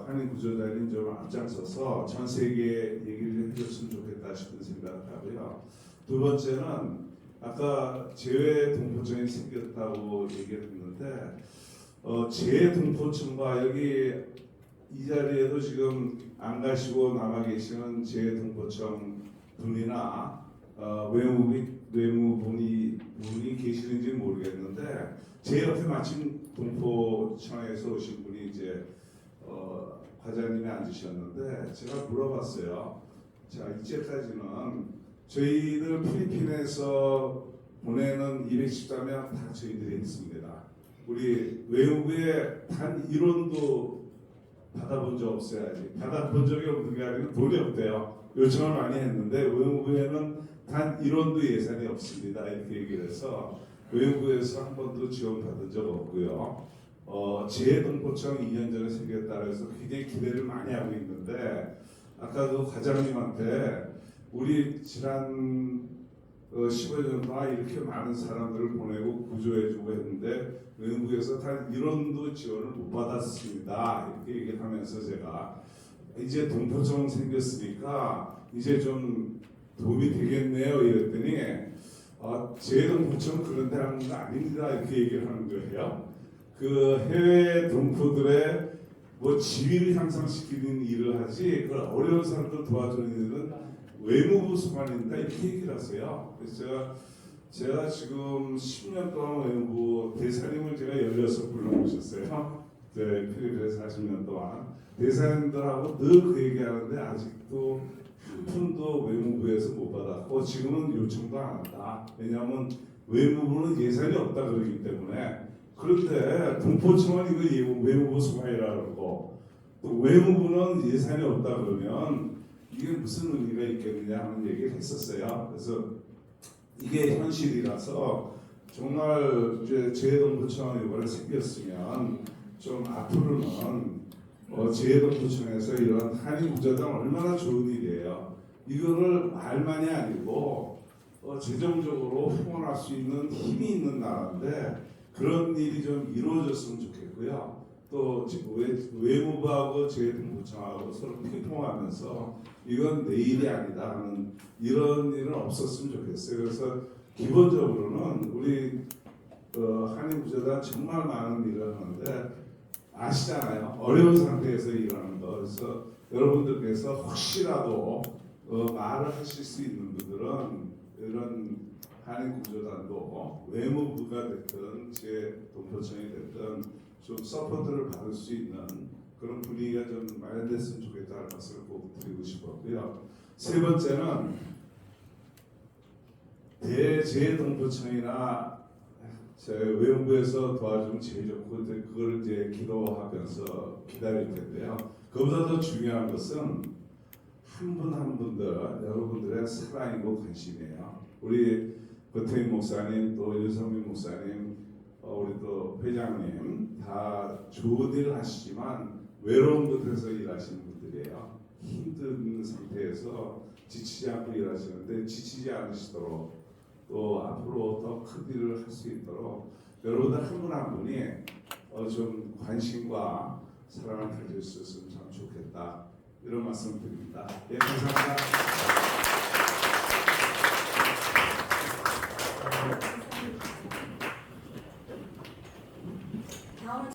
Speaker 15: 한인 구조단이 좀 앞장서서 전 세계에 얘기를 해줬으면 좋겠다 싶은 생각하고요. 두 번째는 아까 재외동포청이 생겼다고 얘기를 했는데 재외동포청과 여기 이 자리에도 지금 안 가시고 남아 계시는 재외동포청 분이나 외무분이 계시는지 모르겠는데 제 옆에 마침 동포청에서 오신 분이 이제 과장님이 앉으셨는데 제가 물어봤어요. 자, 이제까지는 저희들 필리핀에서 보내는 214명 다 저희들이 했습니다. 우리 외무부에 단 1원도 받아본 적 없어요. 아직 받아본 적이 없는 게 아니라 돈이 없대요. 요청을 많이 했는데 외무부에는 단 1원도 예산이 없습니다. 이렇게 얘기를 해서 외무부에서 한 번도 지원받은 적 없고요. 재외동포청 2년 전에 생겼다고 해서 굉장히 기대를 많이 하고 있는데 아까 그 과장님한테 우리 지난 15년 동안 이렇게 많은 사람들을 보내고 구조해주고 했는데 외무부에서 단 1원도 지원을 못 받았습니다. 이렇게 얘기를 하면서 제가 이제 동포청 생겼으니까 이제 좀 도움이 되겠네요. 이랬더니 재외동포청 그런 데 하는 거 아닙니다. 이렇게 얘기를 하는 거예요. 그 해외 동포들의 뭐 지위를 향상시키는 일을 하지 그런 어려운 사람들 도와주는 일은 외무부 소관입니다. 이렇게 얘기를 하세요. 그래서 제가 지금 10년 동안 외무부 대사님을 제가 16분을 모셨어요. 필리핀에서 40년 동안 대사님들하고 늘 그 얘기하는데 아직도 푼도 외무부에서 못 받았고 지금은 요청도 안 한다. 왜냐하면 외무부는 예산이 없다 그러기 때문에. 그런데 동포청은 이거 외무부 소관이라고 그러고 또 외무부는 예산이 없다 그러면 이게 무슨 의미가 있겠느냐 하는 얘기를 했었어요. 그래서 이게 현실이라서 정말 이제 재해동부청이 이번에 생겼으면 좀 앞으로는 재해동부청에서 이런 한인구조단 얼마나 좋은 일이에요. 이거를 말만이 아니고 재정적으로 후원할 수 있는 힘이 있는 나라인데 그런 일이 좀 이루어졌으면 좋겠고요. 또 외무부하고 재해동부청하고 서로 핑퐁하면서 이건 내 일이 아니다 하는 이런 일은 없었으면 좋겠어요. 그래서 기본적으로는 우리 한인구조단 정말 많은 일을 하는데 아시잖아요. 어려운 상태에서 일하는 거. 그래서 여러분들께서 혹시라도 말을 하실 수 있는 분들은 이런 한인구조단도 외무부가 됐든 재동포청이 됐든 좀 서포트를 받을 수 있는 그런 분위기가 좀 마련됐으면 좋겠다는 말씀을 꼭 드리고 싶었고요. 세 번째는 대재동포청이나 외무부에서 도와주면 제일 좋고 그걸 이제 기도하면서 기다릴 텐데요. 그보다 더 중요한 것은 한 분 한 분들 여러분들의 사랑이고 관심이에요. 우리 고태인 목사님 또 윤성민 목사님 우리 또 회장님 다 좋은 일 하시지만 외로운 곳에서 일하시는 분들이에요. 힘든 상태에서 지치지 않고 일하시는데 지치지 않으시도록 또 앞으로 더 큰 일을 할 수 있도록 여러분들 한 분 한 분이 좀 관심과 사랑을 가질 수 있으면 참 좋겠다 이런 말씀을 드립니다. 예, 감사합니다.
Speaker 2: 다음은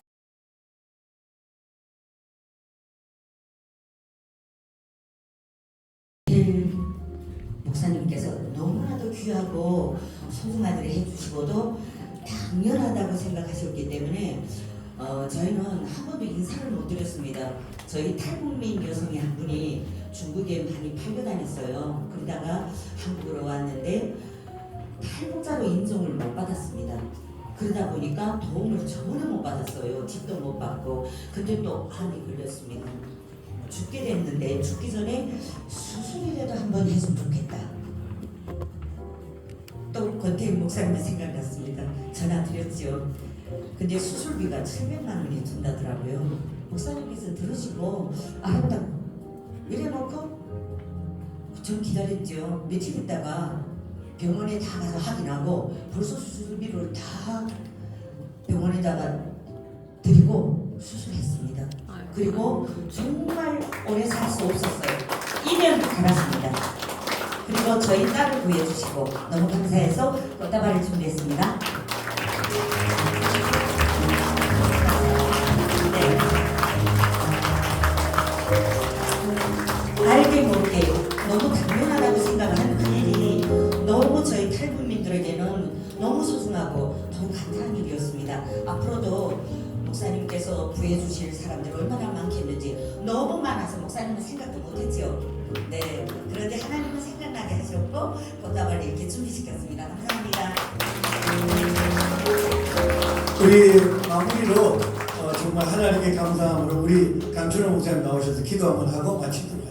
Speaker 16: 목사님께서 너무나도 귀하고 소중한 일을 해주시고도 당연하다고 생각하셨기 때문에 저희는 한 번도 인사를 못 드렸습니다. 저희 탈북민 여성이 한 분이 중국에 많이 팔려다녔어요. 그러다가 한국으로 왔는데 탈북자로 인정을 못 받았습니다. 그러다 보니까 도움을 전혀 못 받았어요. 집도 못 받고 그때 또 암이 걸렸습니다. 죽게 됐는데 죽기 전에 수술이라도 한번 했으면 좋겠다. 또 권태인 목사님 생각났습니다. 전화 드렸죠. 근데 수술비가 700만 원이 든다더라고요. 목사님께서 들으시고 알았다고 이래놓고 좀 기다렸죠. 며칠 있다가 병원에 다 가서 확인하고 벌써 수술비를 다 병원에다가 드리고 수술했습니다. 그리고 정말 오래 살 수 없었어요. 2년 살았습니다. 그리고 저희 딸을 구해주시고 너무 감사해서 꽃다발을 준비했습니다. 네. 알게 모르게 너무 당연하다고 생각하는 그 일이 너무 저희 탈북민들에게는 너무 소중하고 너무 감사한 일이었습니다. 앞으로도 목사님께서 구해주실 사람들이 얼마나 많겠는지 너무 많아서 목사님은 생각도 못했죠. 네, 그런데 하나님은 생각나게 하셨고 꽃다발을 이렇게 준비시켰습니다. 감사합니다.
Speaker 6: 우리 마무리로 정말 하나님께 감사함으로 우리 강춘호 목사님 나오셔서 기도 한번 하고 마치도록